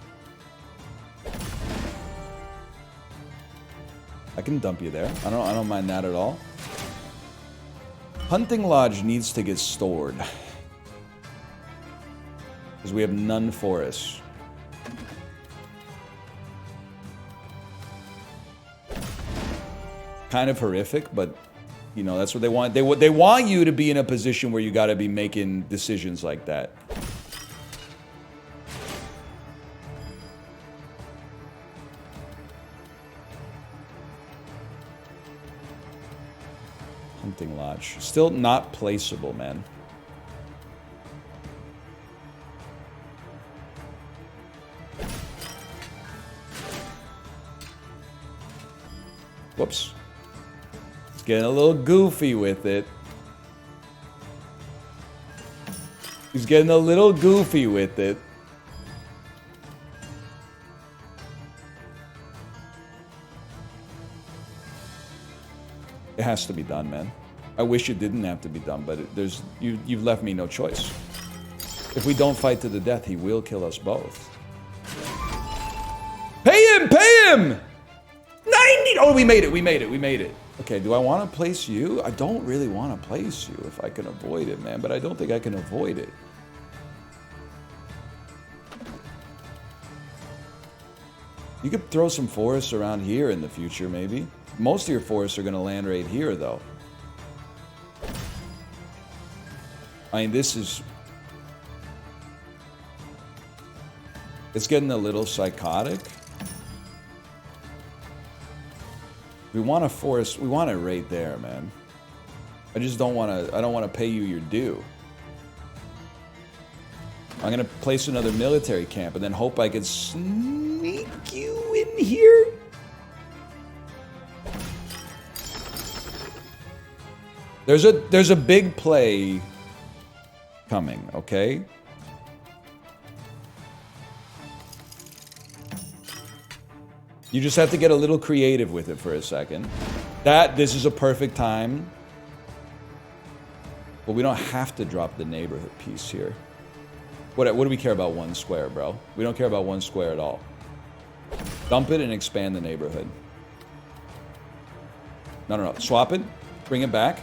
I can dump you there. I don't mind that at all. Hunting Lodge needs to get stored. Because we have none forests. Kind of horrific, but you know that's what they want. They want you to be in a position where you got to be making decisions like that. Hunting Lodge. Still not placeable, man. Whoops. It's getting a little goofy with it. He's getting a little goofy with it. It has to be done, man. I wish it didn't have to be done, but you've left me no choice. If we don't fight to the death, he will kill us both. Pay him! Pay him! 90! Oh, we made it, we made it, we made it. Okay, do I want to place you? I don't really want to place you if I can avoid it, man, but I don't think I can avoid it. You could throw some forests around here in the future, maybe. Most of your forests are going to land right here, though. I mean, this is... It's getting a little psychotic. We want a forest. We want it right there, man. I just don't want to... I don't want to pay you your due. I'm going to place another military camp and then hope I can sneak you in here. There's a big play coming, okay? You just have to get a little creative with it for a second. This is a perfect time. But we don't have to drop the neighborhood piece here. What do we care about one square, bro? We don't care about one square at all. Dump it and expand the neighborhood. No. Swap it. Bring it back.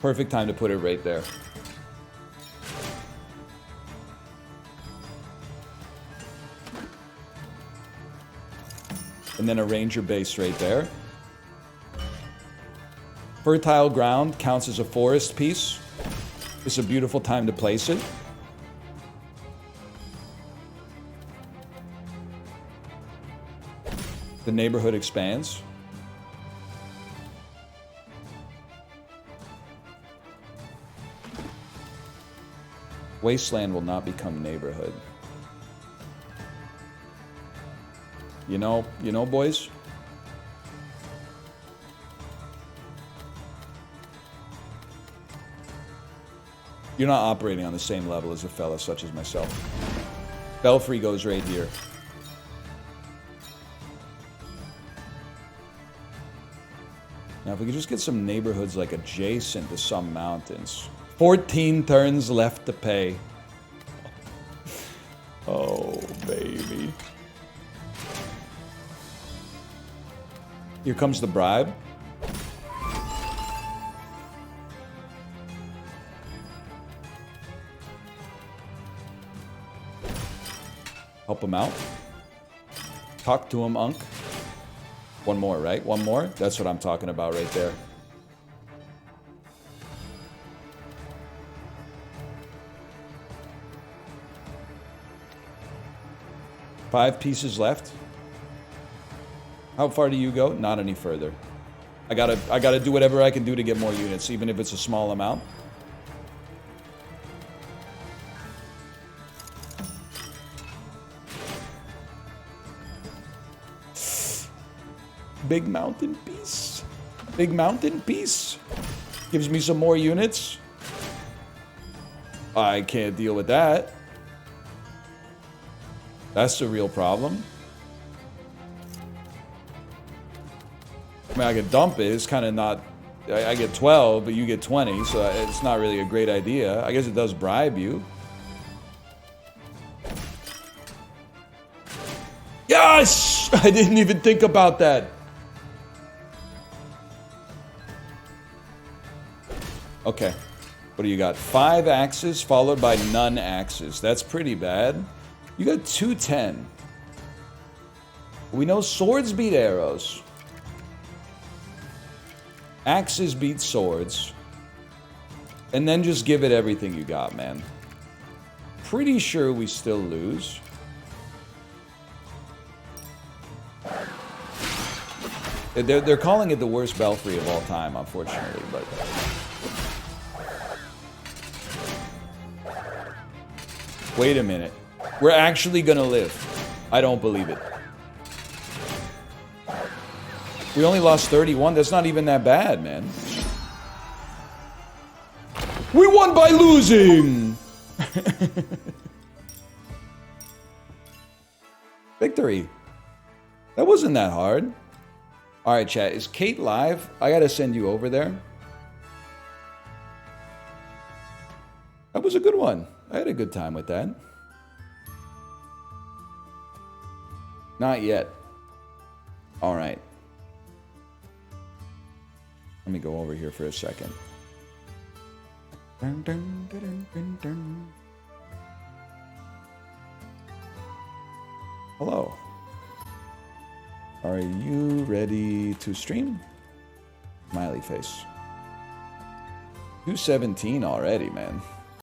Perfect time to put it right there. And then arrange your base right there. Fertile ground counts as a forest piece. It's a beautiful time to place it. The neighborhood expands. Wasteland will not become neighborhood. You know, boys? You're not operating on the same level as a fella such as myself. Belfry goes right here. Now, if we could just get some neighborhoods like adjacent to some mountains. 14 turns left to pay. Oh, baby. Here comes the bribe. Help him out. Talk to him, Unk. One more, right? One more? That's what I'm talking about right there. Five pieces left. How far do you go? Not any further. I gotta do whatever I can do to get more units, even if it's a small amount. Big mountain piece. Big mountain piece. Gives me some more units. I can't deal with that. That's the real problem. I mean, I could dump it. It's kind of not... I get 12, but you get 20, so it's not really a great idea. I guess it does bribe you. Yes! I didn't even think about that. Okay. What do you got? 5 axes followed by none axes. That's pretty bad. You got 210. We know swords beat arrows. Axes beat swords. And then just give it everything you got, man. Pretty sure we still lose. They're calling it the worst belfry of all time, unfortunately, but... Wait a minute. We're actually gonna live. I don't believe it. We only lost 31. That's not even that bad, man. We won by losing! Victory. That wasn't that hard. Alright, chat. Is Kate live? I gotta send you over there. That was a good one. I had a good time with that. Not yet. Alright. Let me go over here for a second. Dun, dun, dun, dun, dun. Hello. Are you ready to stream? Smiley face. 217 already, man.